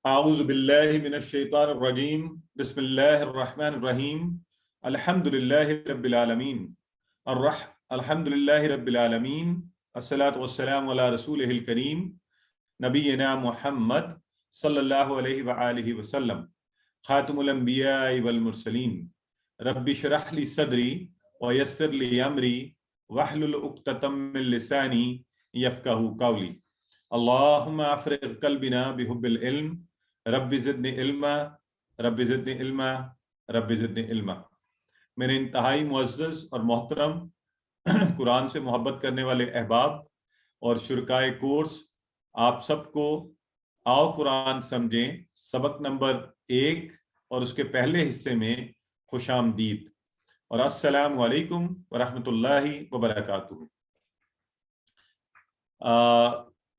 اعوذ باللہ من الشیطان الرجیم بسم اللہ الرحمن الرحیم الحمد للہ رب العالمین الحمد للہ رب العالمین الصلاۃ والسلام علی رسولہ الکریم نبینا محمد صلی اللہ علیہ وآلہ وسلم خاتم الانبیاء والمرسلین رب اشرح لی صدری ویسر لی امری واحلل عقدۃ من لسانی یفقہوا قولی اللہم افرغ قلبنا بحب العلم رب زدنی علما رب زدنی علما رب زدنی علما۔ میرے انتہائی معزز اور محترم قرآن سے محبت کرنے والے احباب اور شرکائے کورس، آپ سب کو آؤ قرآن سمجھیں سبق نمبر 1 اور اس کے پہلے حصے میں خوش آمدید اور السلام علیکم ورحمۃ اللہ وبرکاتہ۔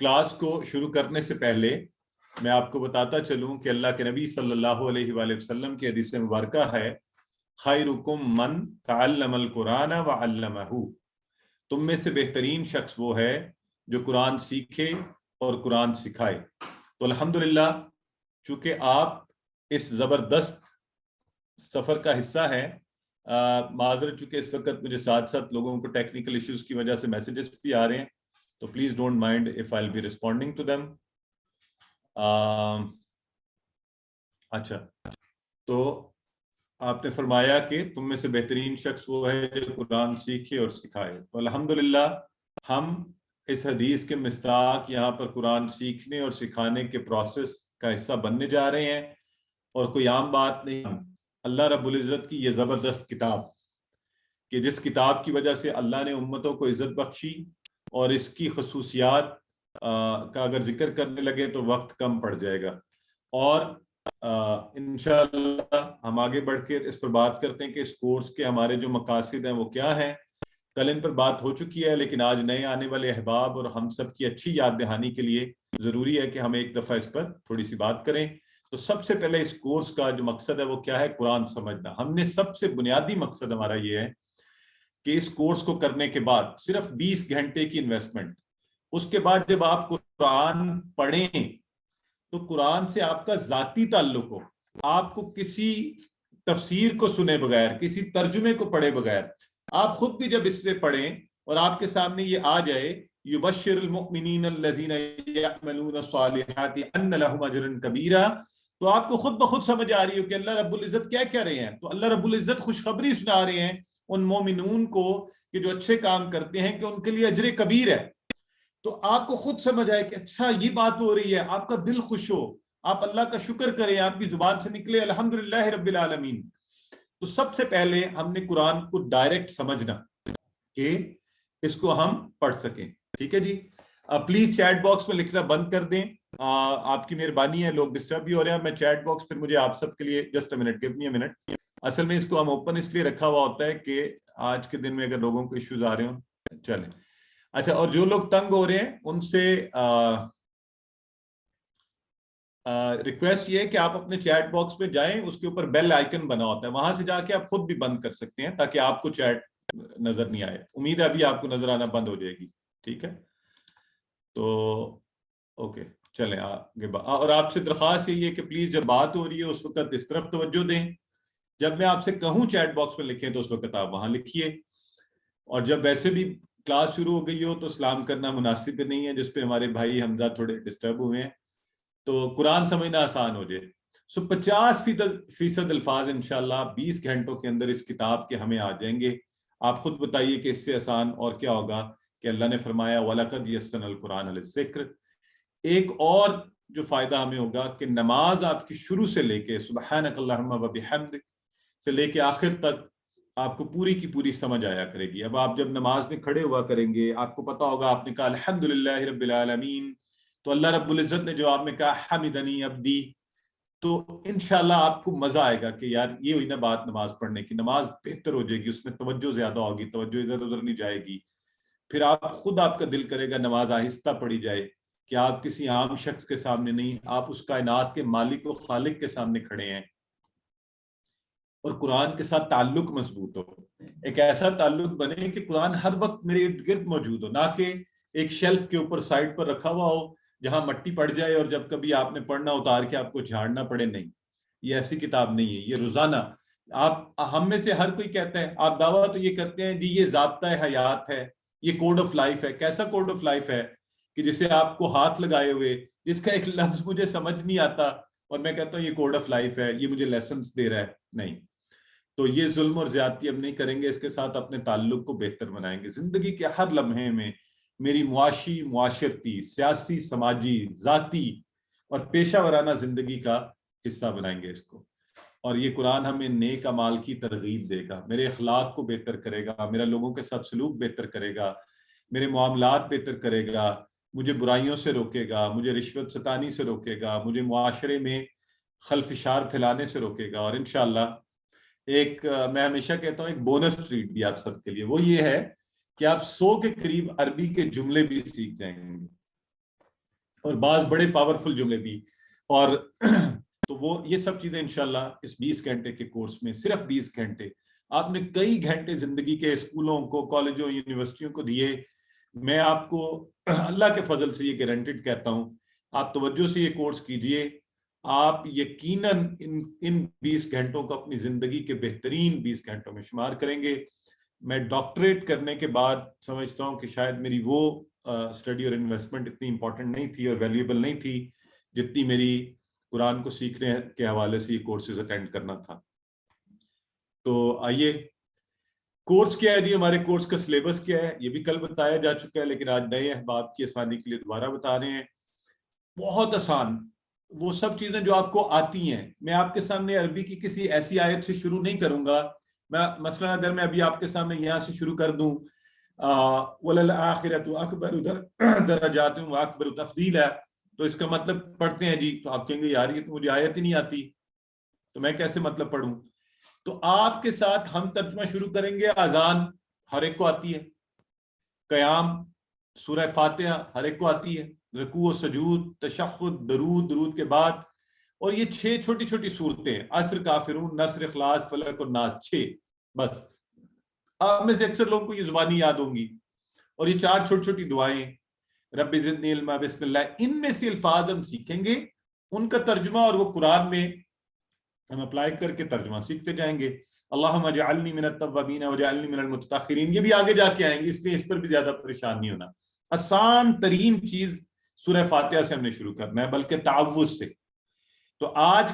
کلاس کو شروع کرنے سے پہلے میں آپ کو بتاتا چلوں کہ اللہ کے نبی صلی اللہ علیہ وآلہ وسلم کی حدیث مبارکہ ہے، خیرکم من تعلم القرآن وعلمہ، تم میں سے بہترین شخص وہ ہے جو قرآن سیکھے اور قرآن سکھائے۔ تو الحمدللہ چونکہ آپ اس زبردست سفر کا حصہ ہیں، معذرت چونکہ اس وقت مجھے ساتھ ساتھ لوگوں کو ٹیکنیکل ایشوز کی وجہ سے میسیجز بھی آ رہے ہیں، تو please don't mind if I will be responding to them. اچھا، تو آپ نے فرمایا کہ تم میں سے بہترین شخص وہ ہے جو قرآن سیکھے اور سکھائے۔ تو الحمدللہ ہم اس حدیث کے مصداق یہاں پر قرآن سیکھنے اور سکھانے کے پروسیس کا حصہ بننے جا رہے ہیں، اور کوئی عام بات نہیں، اللہ رب العزت کی یہ زبردست کتاب کہ جس کتاب کی وجہ سے اللہ نے امتوں کو عزت بخشی، اور اس کی خصوصیات کا اگر ذکر کرنے لگے تو وقت کم پڑ جائے گا، اور انشاءاللہ ہم آگے بڑھ کے اس پر بات کرتے ہیں کہ اس کورس کے ہمارے جو مقاصد ہیں وہ کیا ہیں۔ کل ان پر بات ہو چکی ہے، لیکن آج نئے آنے والے احباب اور ہم سب کی اچھی یاد دہانی کے لیے ضروری ہے کہ ہم ایک دفعہ اس پر تھوڑی سی بات کریں۔ تو سب سے پہلے اس کورس کا جو مقصد ہے وہ کیا ہے؟ قرآن سمجھنا۔ ہم نے سب سے بنیادی مقصد ہمارا یہ ہے کہ اس کورس کو کرنے کے بعد صرف 20 گھنٹے کی انویسٹمنٹ، اس کے بعد جب آپ قرآن پڑھیں تو قرآن سے آپ کا ذاتی تعلق ہو، آپ کو کسی تفسیر کو سنے بغیر، کسی ترجمے کو پڑھے بغیر، آپ خود بھی جب اس سے پڑھیں اور آپ کے سامنے یہ آ جائے یبشر المؤمنین الذین یعملون الصالحات ان لہم اجرا کبیرا، تو آپ کو خود بخود سمجھ آ رہی ہو کہ اللہ رب العزت کیا کہہ رہے ہیں۔ تو اللہ رب العزت خوشخبری سنا رہے ہیں ان مومنون کو کہ جو اچھے کام کرتے ہیں کہ ان کے لیے اجر کبیر ہے۔ تو آپ کو خود سمجھ آئے کہ اچھا یہ بات ہو رہی ہے، آپ کا دل خوش ہو، آپ اللہ کا شکر کریں، آپ کی زبان سے نکلے الحمدللہ رب العالمین۔ تو سب سے پہلے ہم نے قرآن کو ڈائریکٹ سمجھنا کہ اس کو ہم پڑھ سکیں، ٹھیک ہے جی۔ پلیز چیٹ باکس میں لکھنا بند کر دیں، آپ کی مہربانی ہے، لوگ ڈسٹرب بھی ہو رہے ہیں۔ میں چیٹ باکس پھر مجھے آپ سب کے لیے just a minute, give me a minute. اصل میں اس کو ہم اوپن اس لیے رکھا ہوا ہوتا ہے کہ آج کے دن میں اگر لوگوں کو ایشوز آ رہے ہوں چلیں۔ اچھا، اور جو لوگ تنگ ہو رہے ہیں ان سے ریکویسٹ یہ ہے کہ آپ اپنے چیٹ باکس میں جائیں، اس کے اوپر بیل آئیکن بنا ہوتا ہے، وہاں سے جا کے آپ خود بھی بند کر سکتے ہیں تاکہ آپ کو چیٹ نظر نہیں آئے۔ امید ہے ابھی آپ کو نظر آنا بند ہو جائے گی، ٹھیک ہے۔ تو اوکے چلیں آگے، اور آپ سے درخواست یہی ہے کہ پلیز جب بات ہو رہی ہے اس وقت اس طرف توجہ دیں، جب میں آپ سے کہوں چیٹ باکس میں لکھیں تو اس وقت آپ وہاں لکھیے، اور جب ویسے بھی کلاس شروع ہو گئی ہو تو سلام کرنا مناسب نہیں ہے، جس پہ ہمارے بھائی حمزہ تھوڑے ڈسٹرب ہوئے ہیں، تو قرآن سمجھنا آسان ہو جائے۔ 50% الفاظ انشاءاللہ 20 گھنٹوں کے اندر اس کتاب کے ہمیں آ جائیں گے۔ آپ خود بتائیے کہ اس سے آسان اور کیا ہوگا کہ اللہ نے فرمایا وَلَقَدْ يَسَّرْنَا الْقُرْآنَ لِلذِّكْرِ۔ ایک اور جو فائدہ ہمیں ہوگا کہ نماز آپ کی شروع سے لے کے سبحانک اللہم وبحمدک سے لے کے آخر تک آپ کو پوری کی پوری سمجھ آیا کرے گی۔ اب آپ جب نماز میں کھڑے ہوا کریں گے آپ کو پتا ہوگا، آپ نے کہا الحمدللہ رب العالمین، تو اللہ رب العزت نے جواب میں کہا حمدنی عبدی، تو انشاءاللہ آپ کو مزہ آئے گا کہ یار یہ ہوئی نا بات نماز پڑھنے کی، نماز بہتر ہو جائے گی، اس میں توجہ زیادہ ہوگی، توجہ ادھر ادھر نہیں جائے گی، پھر آپ کا دل کرے گا نماز آہستہ پڑھی جائے، کہ آپ کسی عام شخص کے سامنے نہیں، آپ اس کائنات کے مالک و خالق کے سامنے کھڑے ہیں، اور قرآن کے ساتھ تعلق مضبوط ہو، ایک ایسا تعلق بنے کہ قرآن ہر وقت میرے ارد گرد موجود ہو، نہ کہ ایک شیلف کے اوپر سائڈ پر رکھا ہوا ہو جہاں مٹی پڑ جائے اور جب کبھی آپ نے پڑھنا اتار کے آپ کو جھاڑنا پڑے، نہیں، یہ ایسی کتاب نہیں ہے. یہ روزانہ آپ، ہم میں سے ہر کوئی کہتا ہے، آپ دعویٰ تو یہ کرتے ہیں جی یہ ضابطہ حیات ہے، یہ کوڈ آف لائف ہے. کیسا کوڈ آف لائف ہے کہ جسے آپ کو ہاتھ لگائے ہوئے، جس کا ایک لفظ مجھے سمجھ نہیں آتا اور میں کہتا ہوں یہ کوڈ آف لائف ہے، یہ مجھے لیسنس دے رہا ہے؟ نہیں. تو یہ ظلم اور زیادتی اب نہیں کریں گے، اس کے ساتھ اپنے تعلق کو بہتر بنائیں گے. زندگی کے ہر لمحے میں میری معاشی، معاشرتی، سیاسی، سماجی، ذاتی اور پیشہ ورانہ زندگی کا حصہ بنائیں گے اس کو. اور یہ قرآن ہمیں نیک اعمال کی ترغیب دے گا، میرے اخلاق کو بہتر کرے گا، میرا لوگوں کے ساتھ سلوک بہتر کرے گا، میرے معاملات بہتر کرے گا، مجھے برائیوں سے روکے گا، مجھے رشوت ستانی سے روکے گا، مجھے معاشرے میں خلفشار پھیلانے سے روکے گا. اور انشاءاللہ ایک میں ہمیشہ کہتا ہوں ایک بونس ٹریٹ بھی آپ سب کے لیے، وہ یہ ہے کہ آپ 100 کے قریب عربی کے جملے بھی سیکھ جائیں گے، اور بعض بڑے پاورفل جملے بھی. اور تو وہ یہ سب چیزیں انشاءاللہ اس 20 گھنٹے کے کورس میں، صرف 20 گھنٹے، آپ نے کئی گھنٹے زندگی کے اسکولوں کو، کالجوں، یونیورسٹیوں کو دیے. میں آپ کو اللہ کے فضل سے یہ گارنٹیڈ کہتا ہوں، آپ توجہ سے یہ کورس کیجئے، آپ یقیناً ان 20 گھنٹوں کو اپنی زندگی کے بہترین 20 گھنٹوں میں شمار کریں گے. میں ڈاکٹریٹ کرنے کے بعد سمجھتا ہوں کہ شاید میری وہ اسٹڈی اور انویسٹمنٹ اتنی امپورٹنٹ نہیں تھی اور ویلیوبل نہیں تھی جتنی میری قرآن کو سیکھنے کے حوالے سے یہ کورسز اٹینڈ کرنا تھا. تو آئیے، کورس کیا ہے جی، ہمارے کورس کا سلیبس کیا ہے یہ بھی کل بتایا جا چکا ہے، لیکن آج نئے احباب کی آسانی کے لیے دوبارہ بتا رہے ہیں. بہت آسان، وہ سب چیزیں جو آپ کو آتی ہیں. میں آپ کے سامنے عربی کی کسی ایسی آیت سے شروع نہیں کروں گا. میں مثلا اگر میں ابھی آپ کے سامنے یہاں سے شروع کر دوں وَلَلْآخِرَةُ أَكْبَرُ دَرَجَاتٍ وَأَكْبَرُ تَفْضِيلًا، تو اس کا مطلب پڑھتے ہیں جی، تو آپ کہیں گے یار یہ تو مجھے آیت ہی نہیں آتی، تو میں کیسے مطلب پڑھوں؟ تو آپ کے ساتھ ہم ترجمہ شروع کریں گے. اذان ہر ایک کو آتی ہے، قیام، سورہ فاتحہ ہر ایک کو آتی ہے، رکوع و سجود، تشہد، درود، درود کے بعد، اور یہ 6 چھوٹی چھوٹی صورتیں، عصر، کافرون، نصر، اخلاص، فلق اور ناس، 6 بس. آپ میں سے اکثر لوگوں کو یہ زبانی یاد ہوں گی. اور یہ 4 چھوٹی چھوٹی دعائیں، رب زدنی علما، بسم اللہ، ان میں سے الفاظ ہم سیکھیں گے، ان کا ترجمہ اور وہ قرآن میں ہم اپلائی کر کے ترجمہ سیکھتے جائیں گے. اللہم اجعلنی من التوابین وجعلنی من المتطہرین، یہ بھی آگے جا کے آئیں گے، اس لیے اس پر بھی زیادہ پریشان نہیں ہونا. آسان ترین چیز سورہ فاتحہ سے ہم نے شروع کرنا ہے، بلکہ تعوذ سے. تو آج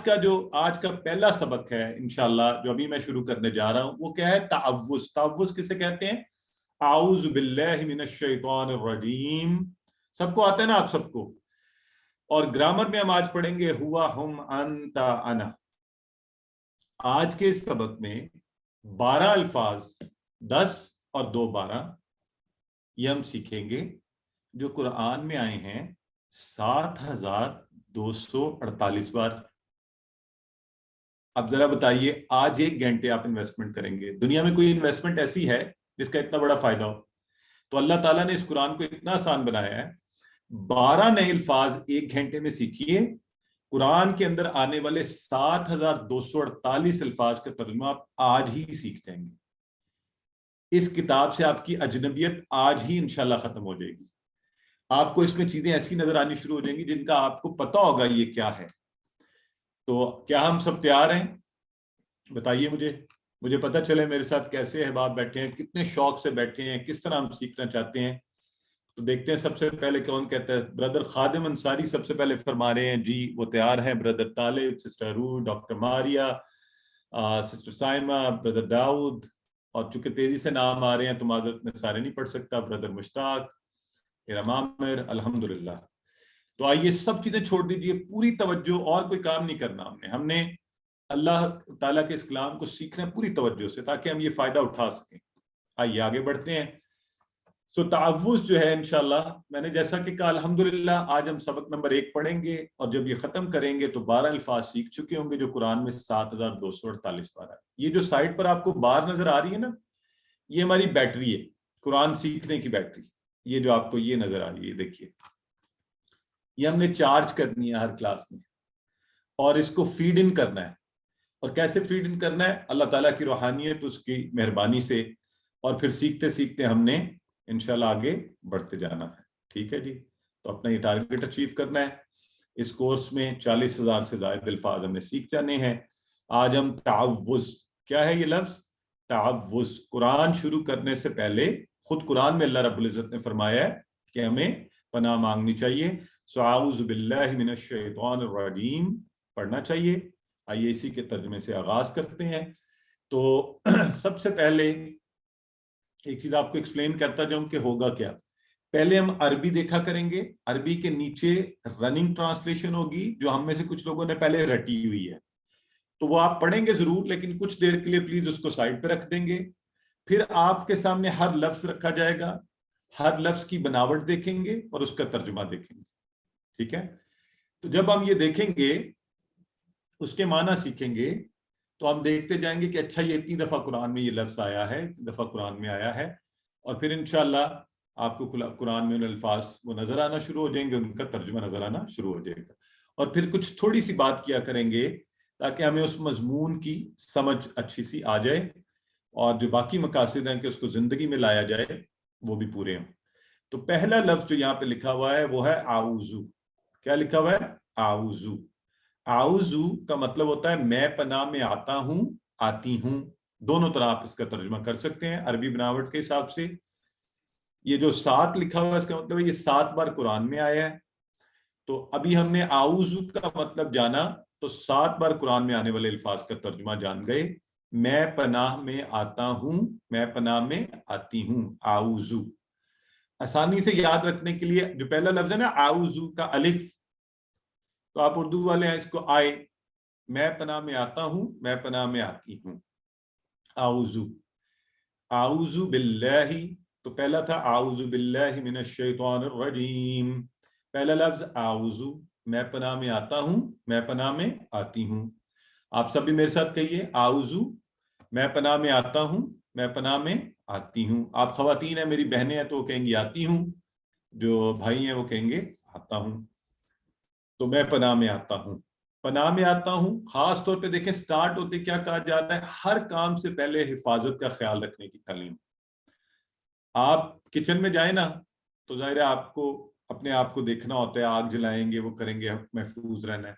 کا پہلا سبق ہے انشاءاللہ جو ابھی میں شروع کرنے جا رہا ہوں، وہ کیا ہے؟ تعوذ. تعوذ کسے کہتے ہیں؟ اعوذ باللہ من الشیطان الرجیم. سب کو آتا ہے نا آپ سب کو؟ اور گرامر میں ہم آج پڑھیں گے ہوا، ہم، انت، انا. آج کے اس سبق میں 12 الفاظ، 10 اور 2 12، یہ ہم سیکھیں گے جو قرآن میں آئے ہیں 7248 بار. اب ذرا بتائیے، آج 1 گھنٹے آپ انویسٹمنٹ کریں گے، دنیا میں کوئی انویسٹمنٹ ایسی ہے جس کا اتنا بڑا فائدہ ہو؟ تو اللہ تعالیٰ نے اس قرآن کو اتنا آسان بنایا ہے. 12 نئے الفاظ 1 گھنٹے میں سیکھیے. قرآن کے اندر آنے والے 7248 الفاظ کا ترجمہ آپ آج ہی سیکھ جائیں گے. اس کتاب سے آپ کی اجنبیت آج ہی انشاءاللہ ختم ہو جائے گی. آپ کو اس میں چیزیں ایسی نظر آنی شروع ہو جائیں گی جن کا آپ کو پتا ہوگا یہ کیا ہے. تو کیا ہم سب تیار ہیں؟ بتائیے مجھے پتہ چلے میرے ساتھ کیسے احباب بیٹھے ہیں، کتنے شوق سے بیٹھے ہیں، کس طرح ہم سیکھنا چاہتے ہیں. تو دیکھتے ہیں سب سے پہلے کون کہتا ہے. بردر خادم انصاری سب سے پہلے فرما رہے ہیں جی وہ تیار ہیں. بردر طالب، سسٹر رو، ڈاکٹر ماریا، سسٹر سائمہ، بردر داؤد، اور چونکہ تیزی سے نام آ رہے ہیں تو معذرت میں سارے نہیں پڑھ سکتا. بردر مشتاق، ارم عامر، الحمدللہ. تو آئیے سب چیزیں چھوڑ دیجئے، پوری توجہ، اور کوئی کام نہیں کرنا. ہم نے اللہ تعالیٰ کے اس کلام کو سیکھنا ہے پوری توجہ سے تاکہ ہم یہ فائدہ اٹھا سکیں. آئیے آگے بڑھتے ہیں. تعوذ جو ہے انشاءاللہ میں نے جیسا کہ کہا الحمدللہ آج ہم سبق نمبر 1 پڑھیں گے، اور جب یہ ختم کریں گے تو 12 الفاظ سیکھ چکے ہوں گے جو قرآن میں 7248 بار ہے. یہ جو سائٹ پر آپ کو بار نظر آ رہی ہے نا، یہ ہماری بیٹری ہے، قرآن سیکھنے کی بیٹری. یہ جو آپ کو یہ نظر آ رہی ہے، دیکھیے یہ ہم نے چارج کرنی ہے ہر کلاس میں، اور اس کو فیڈ ان کرنا ہے. اور کیسے فیڈ ان کرنا ہے؟ اللہ تعالیٰ کی روحانیت، اس کی مہربانی سے، اور پھر سیکھتے سیکھتے ہم نے انشاءاللہ آگے بڑھتے جانا ہے. ٹھیک ہے جی. تو اپنا یہ ٹارگیٹ اچیو کرنا ہے. اس کورس میں 40,000 سے زائد الفاظ ہم نے سیکھ جانے ہیں. آج ہم تعوذ، کیا ہے یہ لفظ؟ تعوذ. قرآن شروع کرنے سے پہلے خود قرآن میں اللہ رب العزت نے فرمایا ہے کہ ہمیں پناہ مانگنی چاہیے. اعوذ باللہ من الشیطان الرجیم پڑھنا چاہیے. آئیے اسی کے ترجمے سے آغاز کرتے ہیں. تو سب سے پہلے ایک چیز آپ کو ایکسپلین کرتا جاؤں کہ ہوگا کیا. پہلے ہم عربی دیکھا کریں گے. عربی کے نیچے رننگ ٹرانسلیشن ہوگی جو ہم میں سے کچھ لوگوں نے پہلے رٹی ہوئی ہے، تو وہ آپ پڑھیں گے ضرور، لیکن کچھ دیر کے لیے پلیز اس کو سائڈ پہ رکھ دیں گے. پھر آپ کے سامنے ہر لفظ رکھا جائے گا، ہر لفظ کی بناوٹ دیکھیں گے اور اس کا ترجمہ دیکھیں گے. ٹھیک ہے؟ تو جب ہم یہ دیکھیں گے، اس کے معنی سیکھیں گے، تو ہم دیکھتے جائیں گے کہ اچھا یہ اتنی دفعہ قرآن میں یہ لفظ آیا ہے، اتنی دفعہ قرآن میں آیا ہے. اور پھر انشاءاللہ آپ کو قرآن میں ان الفاظ وہ نظر آنا شروع ہو جائیں گے، ان کا ترجمہ نظر آنا شروع ہو جائے گا. اور پھر کچھ تھوڑی سی بات کیا کریں گے تاکہ ہمیں اس مضمون کی سمجھ اچھی سی آ جائے، اور جو باقی مقاصد ہیں کہ اس کو زندگی میں لایا جائے وہ بھی پورے ہوں. تو پہلا لفظ جو یہاں پہ لکھا ہوا ہے وہ ہے اعوذ. کیا لکھا ہوا ہے؟ اعوذ. اعوذ کا مطلب ہوتا ہے میں پناہ میں آتا ہوں، آتی ہوں. دونوں طرح آپ اس کا ترجمہ کر سکتے ہیں عربی بناوٹ کے حساب سے. یہ جو 7 لکھا ہوا ہے اس کا مطلب ہے یہ 7 بار قرآن میں آیا ہے. تو ابھی ہم نے اعوذ کا مطلب جانا، تو 7 بار قرآن میں آنے والے الفاظ کا ترجمہ جان گئے. میں پناہ میں آتا ہوں، میں پناہ میں آتی ہوں. اعوذ. آسانی سے یاد رکھنے کے لیے جو پہلا لفظ ہے نا اعوذ کا الف، تو آپ اردو والے ہیں اس کو آئے، میں پناہ میں آتا ہوں، میں پناہ میں آتی ہوں. اعوذ. اعوذ باللہ، تو پہلا تھا اعوذ باللہ من الشیطان الرجیم. پہلا لفظ اعوذ، میں پناہ میں آتا ہوں، میں پناہ میں آتی ہوں. آپ سب بھی میرے ساتھ کہیے اعوذ، میں پناہ میں آتا ہوں، میں پناہ میں آتی ہوں. آپ خواتین ہیں، میری بہنیں ہیں تو وہ کہیں گی آتی ہوں، جو بھائی ہیں وہ کہیں گے آتا ہوں. تو میں پناہ میں آتا ہوں، پناہ میں آتا ہوں. خاص طور پہ دیکھیں سٹارٹ ہوتے کیا کہا جاتا ہے، ہر کام سے پہلے حفاظت کا خیال رکھنے کی تعلیم. آپ کچن میں جائیں نا تو ظاہر ہے آپ کو اپنے آپ کو دیکھنا ہوتا ہے، آگ جلائیں گے، وہ کریں گے، محفوظ رہنا ہے.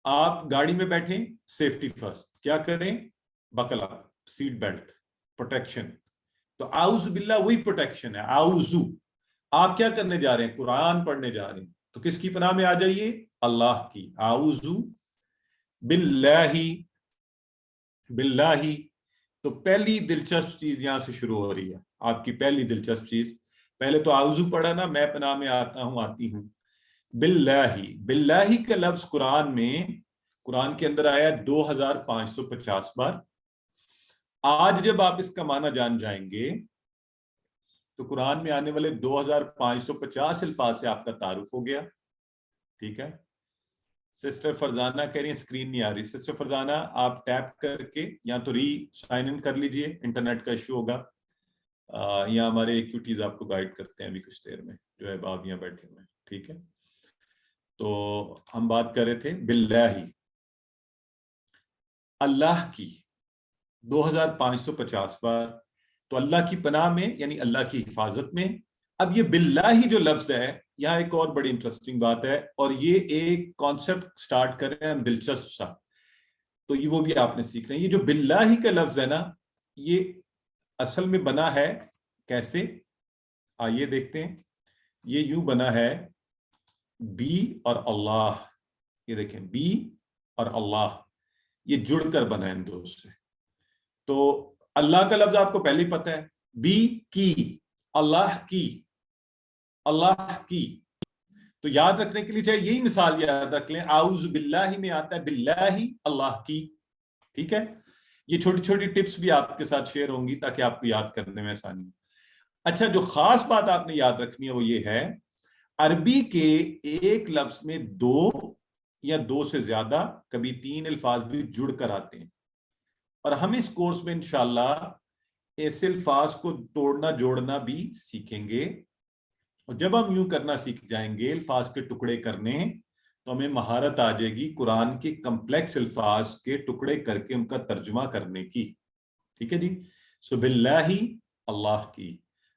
آپ گاڑی میں بیٹھیں، سیفٹی فرسٹ، کیا کریں؟ بکل اپ، سیٹ بیلٹ، پروٹیکشن. تو اعوذ باللہ وہی پروٹیکشن ہے. اعوذ، آپ کیا کرنے جا رہے ہیں؟ قرآن پڑھنے جا رہے ہیں، تو کس کی پناہ میں آ جائیے؟ اللہ کی. اعوذ باللہ. باللہ. تو پہلی دلچسپ چیز یہاں سے شروع ہو رہی ہے، آپ کی پہلی دلچسپ چیز. پہلے تو اعوذ پڑھا نا، میں پناہ میں آتا ہوں، آتی ہوں. باللہ. باللہ کا لفظ قرآن کے اندر آیا 2550 بار. آج جب آپ اس کا معنی جان جائیں گے تو قرآن میں آنے والے 2550 الفاظ سے آپ کا تعارف ہو گیا. ٹھیک ہے؟ سسٹر فرزانہ کہہ رہی ہیں اسکرین نہیں آ رہی. سسٹر فرزانہ آپ ٹیپ کر کے یا تو ری سائن ان کر لیجئے، انٹرنیٹ کا ایشو ہوگا، یا ہمارے ایکٹیویٹیز آپ کو گائیڈ کرتے ہیں ابھی کچھ دیر میں، جو ہے آپ یہاں بیٹھے ہوئے ہیں. ٹھیک ہے؟ تو ہم بات کر رہے تھے باللہ، اللہ کی 2550 بار. تو اللہ کی پناہ میں یعنی اللہ کی حفاظت میں. اب یہ باللہ جو لفظ ہے، یہاں ایک اور بڑی انٹرسٹنگ بات ہے، اور یہ ایک کانسیپٹ سٹارٹ کر رہے ہیں ہم دلچسپ سا، تو یہ وہ بھی آپ نے سیکھنا ہے. یہ جو باللہ کا لفظ ہے نا، یہ اصل میں بنا ہے کیسے؟ آئیے دیکھتے ہیں. یہ یوں بنا ہے، بی اور اللہ. یہ دیکھیں، بی اور اللہ یہ جڑ کر بنا ہے ان دو سے. تو اللہ کا لفظ آپ کو پہلے ہی پتہ ہے، بی کی، اللہ کی، اللہ کی. تو یاد رکھنے کے لیے چاہے یہی مثال یاد رکھ لیں، اعوذ باللہ میں آتا ہے باللہ، اللہ کی. ٹھیک ہے؟ یہ چھوٹی چھوٹی ٹپس بھی آپ کے ساتھ شیئر ہوں گی تاکہ آپ کو یاد کرنے میں آسانی ہو. اچھا، جو خاص بات آپ نے یاد رکھنی ہے وہ یہ ہے، عربی کے ایک لفظ میں 2 یا 2 سے زیادہ، کبھی 3 الفاظ بھی جڑ کر آتے ہیں. اور ہم اس کورس میں انشاءاللہ ایسے الفاظ کو توڑنا جوڑنا بھی سیکھیں گے. اور جب ہم یوں کرنا سیکھ جائیں گے، الفاظ کے ٹکڑے کرنے، تو ہمیں مہارت آ جائے گی قرآن کے کمپلیکس الفاظ کے ٹکڑے کر کے ان کا ترجمہ کرنے کی. ٹھیک ہے جی؟ سو باللہ، اللہ کی.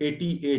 88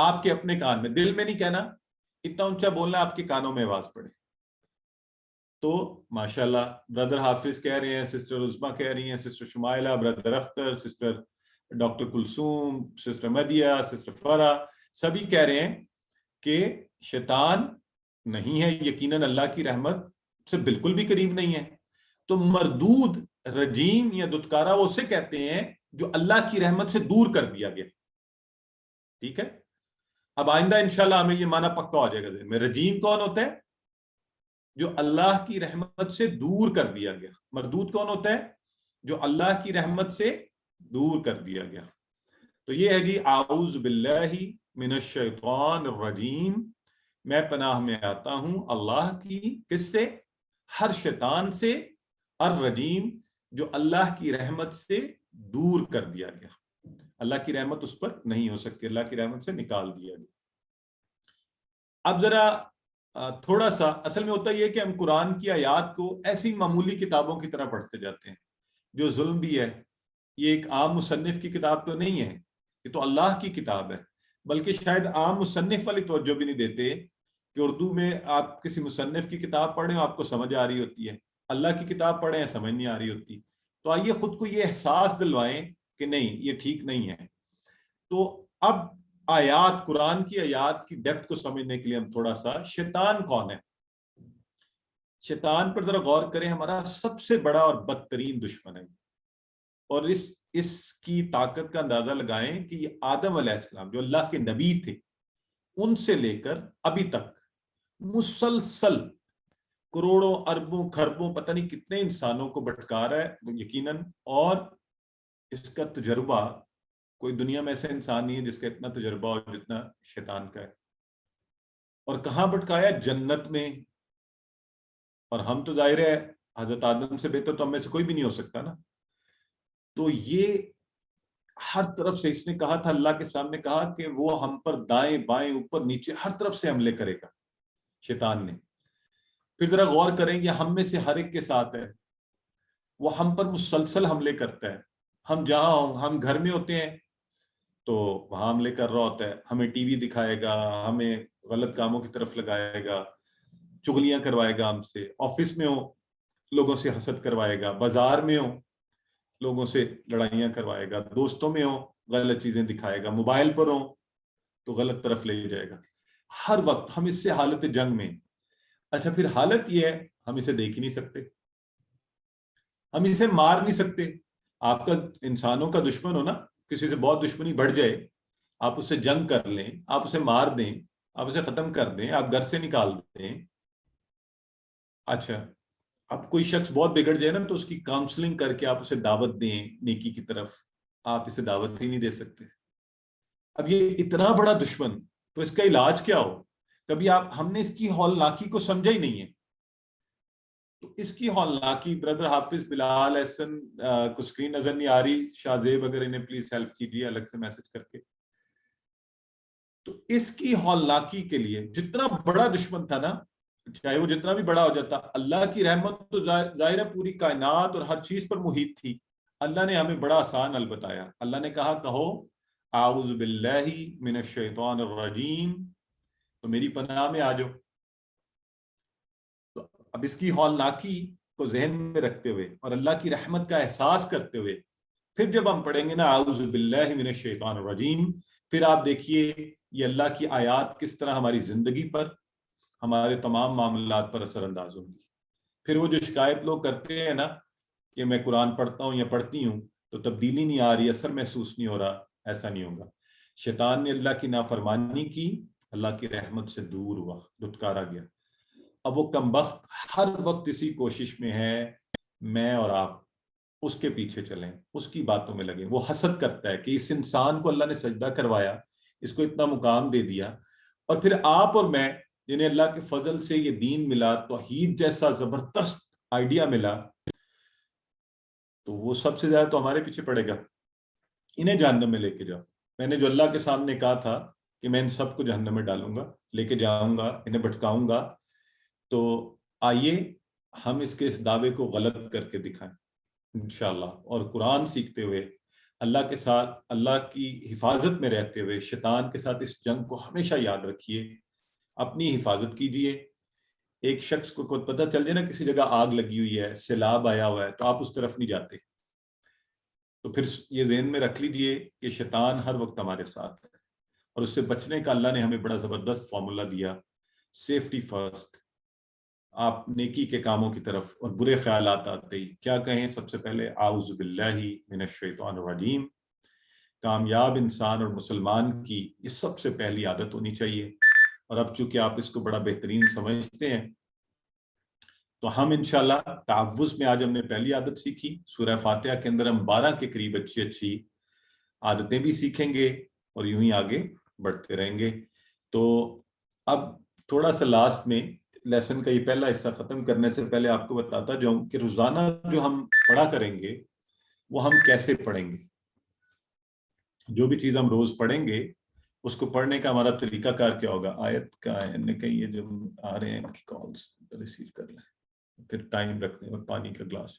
آپ کے اپنے کان میں، دل میں نہیں کہنا، اتنا اونچا بولنا آپ کے کانوں میں آواز پڑے. تو ماشاءاللہ بردر حافظ کہہ رہے ہیں، سسٹر عظما کہہ رہی ہیں، sister Shumaila, brother Akhtar, sister doctor Kulsoom, sister Madiha, sister Farah, سبھی کہہ رہے ہیں کہ شیطان نہیں ہے، یقیناً اللہ کی رحمت سے بالکل بھی قریب نہیں ہے. تو مردود، رجیم یا دتکارا وہ اسے کہتے ہیں جو اللہ کی رحمت سے دور کر دیا گیا. ٹھیک ہے، اب آئندہ انشاءاللہ ہمیں یہ معنی پکا ہو جائے گا ذہن میں. رجیم کون ہوتا ہے؟ جو اللہ کی رحمت سے دور کر دیا گیا. مردود کون ہوتا ہے؟ جو اللہ کی رحمت سے دور کر دیا گیا. تو یہ ہے جی اعوذ باللہ من الشیطان الرجیم، میں پناہ میں آتا ہوں اللہ کی، کس سے؟ ہر شیطان سے، الرجیم جو اللہ کی رحمت سے دور کر دیا گیا. اللہ کی رحمت اس پر نہیں ہو سکتی، اللہ کی رحمت سے نکال دیا گیا. اب ذرا تھوڑا سا اصل میں ہوتا یہ ہے کہ ہم قرآن کی آیات کو ایسی معمولی کتابوں کی طرح پڑھتے جاتے ہیں جو ظلم بھی ہے. یہ ایک عام مصنف کی کتاب تو نہیں ہے، یہ تو اللہ کی کتاب ہے. بلکہ شاید عام مصنف والی توجہ بھی نہیں دیتے کہ اردو میں آپ کسی مصنف کی کتاب پڑھیں آپ کو سمجھ آ رہی ہوتی ہے، اللہ کی کتاب پڑھیں سمجھ نہیں آ رہی ہوتی. تو آئیے خود کو یہ احساس دلوائیں کہ نہیں، یہ ٹھیک نہیں ہے. تو اب آیات، قرآن کی آیات کی ڈیپتھ کو سمجھنے کے لیے ہم تھوڑا سا شیطان کون ہے، شیطان پر ذرا غور کریں. ہمارا سب سے بڑا اور بدترین دشمن ہے، اور اس کی طاقت کا اندازہ لگائیں کہ یہ آدم علیہ السلام جو اللہ کے نبی تھے، ان سے لے کر ابھی تک مسلسل کروڑوں اربوں خربوں پتہ نہیں کتنے انسانوں کو بھٹکا رہا ہے یقیناً. اور اس کا تجربہ کوئی دنیا میں ایسا انسان نہیں ہے جس کا اتنا تجربہ ہو جتنا شیطان کا ہے. اور کہاں بھٹکایا؟ جنت میں. اور ہم تو ظاہر ہے حضرت آدم سے بہتر تو ہم میں سے کوئی بھی نہیں ہو سکتا نا. تو یہ ہر طرف سے اس نے کہا تھا، اللہ کے سامنے کہا کہ وہ ہم پر دائیں بائیں اوپر نیچے ہر طرف سے حملے کرے گا شیطان نے. پھر ذرا غور کریں یہ ہم میں سے ہر ایک کے ساتھ ہے، وہ ہم پر مسلسل حملے کرتا ہے. ہم جہاں ہم گھر میں ہوتے ہیں تو وہاں حملے کر رہا ہوتا ہے، ہمیں ٹی وی دکھائے گا، ہمیں غلط کاموں کی طرف لگائے گا، چغلیاں کروائے گا ہم سے. آفس میں ہو لوگوں سے حسد کروائے گا، بازار میں ہو لوگوں سے لڑائیاں کروائے گا، دوستوں میں ہو غلط چیزیں دکھائے گا، موبائل پر ہو تو غلط طرف لے جائے گا. ہر وقت ہم اس سے حالت جنگ میں. اچھا پھر حالت یہ ہے ہم اسے دیکھ ہی نہیں سکتے، ہم اسے مار نہیں سکتے. آپ کا انسانوں کا دشمن ہو نا، کسی سے بہت دشمنی بڑھ جائے، آپ اس سے جنگ کر لیں، آپ اسے مار دیں، آپ اسے ختم کر دیں، آپ گھر سے نکال دیں. اچھا اب کوئی شخص بہت بگڑ جائے نا تو اس کی کاؤنسلنگ کر کے آپ اسے دعوت دیں نیکی کی طرف، آپ اسے دعوت ہی نہیں دے سکتے. اب یہ اتنا بڑا دشمن، تو اس کا علاج کیا ہو؟ کبھی ہم نے اس کی ہولناکی کو سمجھا ہی نہیں ہے. تو اس کی ہولناکی، بردر حافظ بلال احسن کو اسکرین نظر نہیں آ رہی، شاہ زیب اگر انہیں پلیز ہیلپ کیجیے الگ سے میسج کر کے. تو اس کی ہولناکی کے لیے جتنا بڑا دشمن تھا نا، چاہے وہ جتنا بھی بڑا ہو جاتا، اللہ کی رحمت تو ظاہر ہے پوری کائنات اور ہر چیز پر محیط تھی. اللہ نے ہمیں بڑا آسان حل بتایا. اللہ نے کہا کہو اعوذ باللہ من الشیطان الرجیم، تو میری پناہ میں آ جاؤ. تو اب اس کی ہولناکی کو ذہن میں رکھتے ہوئے اور اللہ کی رحمت کا احساس کرتے ہوئے پھر جب ہم پڑھیں گے نا اعوذ باللہ من الشیطان الرجیم، پھر آپ دیکھیے یہ اللہ کی آیات کس طرح ہماری زندگی پر، ہمارے تمام معاملات پر اثر انداز ہوں گی. پھر وہ جو شکایت لوگ کرتے ہیں نا کہ میں قرآن پڑھتا ہوں یا پڑھتی ہوں تو تبدیلی نہیں آ رہی، اثر محسوس نہیں ہو رہا، ایسا نہیں ہوگا. شیطان نے اللہ کی نافرمانی کی، اللہ کی رحمت سے دور ہوا، دھتکارا گیا. اب وہ کمبخت ہر وقت اسی کوشش میں ہے میں اور آپ اس کے پیچھے چلیں، اس کی باتوں میں لگیں. وہ حسد کرتا ہے کہ اس انسان کو اللہ نے سجدہ کروایا، اس کو اتنا مقام دے دیا، اور پھر آپ اور میں جنہیں اللہ کے فضل سے یہ دین ملا، توحید جیسا زبردست آئیڈیا ملا، تو وہ سب سے زیادہ تو ہمارے پیچھے پڑے گا. انہیں جہنم میں لے کے جاؤ. میں نے جو اللہ کے سامنے کہا تھا کہ میں ان سب کو جہنم میں ڈالوں گا، لے کے جاؤں گا، انہیں بھٹکاؤں گا. تو آئیے ہم اس دعوے کو غلط کر کے دکھائیں انشاءاللہ، اور قرآن سیکھتے ہوئے اللہ کے ساتھ، اللہ کی حفاظت میں رہتے ہوئے شیطان کے ساتھ اس جنگ کو ہمیشہ یاد رکھیے، اپنی حفاظت کیجیے۔ ایک شخص کو پتہ چل جائے نا کسی جگہ آگ لگی ہوئی ہے، سیلاب آیا ہوا ہے، تو آپ اس طرف نہیں جاتے۔ تو پھر یہ ذہن میں رکھ لیجئے کہ شیطان ہر وقت ہمارے ساتھ ہے، اور اس سے بچنے کا اللہ نے ہمیں بڑا زبردست فارمولا دیا، سیفٹی فرسٹ۔ آپ نیکی کے کاموں کی طرف اور برے خیالات آتے ہی کیا کہیں؟ سب سے پہلے اعوذ باللہ من الشیطان الرجیم۔ کامیاب انسان اور مسلمان کی یہ سب سے پہلی عادت ہونی چاہیے، اور اب چونکہ آپ اس کو بڑا بہترین سمجھتے ہیں تو ہم انشاءاللہ تعوذ میں آج ہم نے پہلی عادت سیکھی۔ سورہ فاتحہ کے اندر ہم 12 کے قریب اچھی عادتیں بھی سیکھیں گے اور یوں ہی آگے بڑھتے رہیں گے۔ تو اب تھوڑا سا لاسٹ میں لیسن کا یہ پہلا حصہ ختم کرنے سے پہلے آپ کو بتاتا جاؤں کہ روزانہ جو ہم پڑھا کریں گے وہ ہم کیسے پڑھیں گے۔ جو بھی چیز ہم روز پڑھیں گے اس کو پڑھنے کا ہمارا طریقہ کار کیا ہوگا؟ آیت کا ہے کہ یہ جو آ رہے ہیں ان کی کالز ریسیو کر لیں، پھر ٹائم رکھ دیں اور پانی کا گلاس۔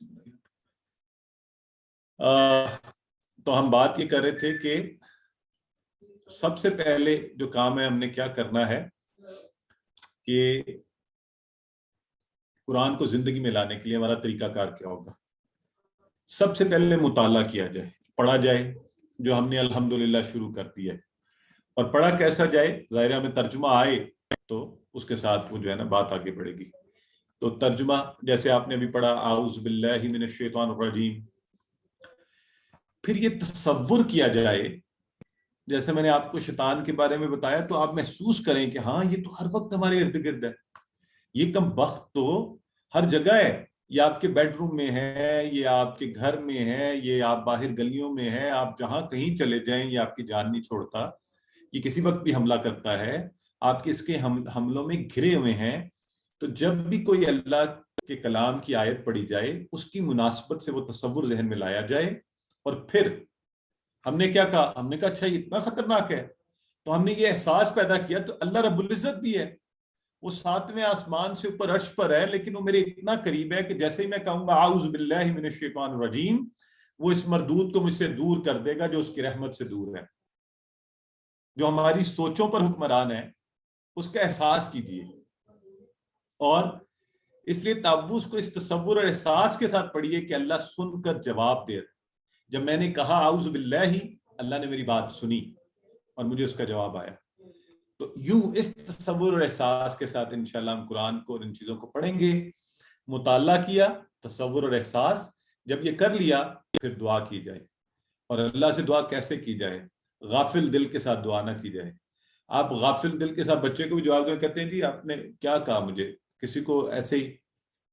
تو ہم بات یہ کر رہے تھے کہ سب سے پہلے جو کام ہے ہم نے کیا کرنا ہے کہ قرآن کو زندگی میں لانے کے لیے ہمارا طریقہ کار کیا ہوگا۔ سب سے پہلے مطالعہ کیا جائے، پڑھا جائے، جو ہم نے الحمدللہ شروع کر دیا ہے۔ اور پڑھا کیسا جائے؟ ظاہر ہمیں ترجمہ آئے تو اس کے ساتھ وہ جو ہے نا بات آگے بڑھے گی۔ تو ترجمہ جیسے آپ نے ابھی پڑھا اعوذ باللہ من الشیطان الرجیم، پھر یہ تصور کیا جائے، جیسے میں نے آپ کو شیطان کے بارے میں بتایا تو آپ محسوس کریں کہ ہاں یہ تو ہر وقت ہمارے ارد گرد ہے، یہ کم بخت تو ہر جگہ ہے، یہ آپ کے بیڈ روم میں ہے، یہ آپ کے گھر میں ہے، یہ آپ باہر گلیوں میں ہے، آپ جہاں کہیں چلے جائیں یہ آپ کی جان نہیں چھوڑتا، یہ کسی وقت بھی حملہ کرتا ہے، آپ کے اس کے حملوں میں گھرے ہوئے ہیں۔ تو جب بھی کوئی اللہ کے کلام کی آیت پڑھی جائے اس کی مناسبت سے وہ تصور ذہن میں لایا جائے، اور پھر ہم نے کیا کہا؟ ہم نے کہا اچھا یہ اتنا خطرناک ہے، تو ہم نے یہ احساس پیدا کیا تو اللہ رب العزت بھی ہے، وہ 7ویں آسمان سے اوپر عرش پر ہے، لیکن وہ میرے اتنا قریب ہے کہ جیسے ہی میں کہوں گا اعوذ باللہ من الشیطان الرجیم، وہ اس مردود کو مجھ سے دور کر دے گا جو اس کی رحمت سے دور ہے، جو ہماری سوچوں پر حکمران ہے، اس کا احساس کیجیے۔ اور اس لیے تعوذ کو اس تصور اور احساس کے ساتھ پڑھیے کہ اللہ سن کر جواب دے رہا۔ جب میں نے کہا اعوذ باللہ، اللہ نے میری بات سنی اور مجھے اس کا جواب آیا۔ تو یوں اس تصور اور احساس کے ساتھ انشاءاللہ ہم قرآن کو اور ان چیزوں کو پڑھیں گے۔ مطالعہ کیا، تصور اور احساس، جب یہ کر لیا پھر دعا کی جائے۔ اور اللہ سے دعا کیسے کی جائے؟ غافل دل کے ساتھ دعا نہ کی جائے۔ آپ غافل دل کے ساتھ بچے کو بھی جواب دیں، کہتے ہیں جی آپ نے کیا کہا مجھے، کسی کو ایسے ہی،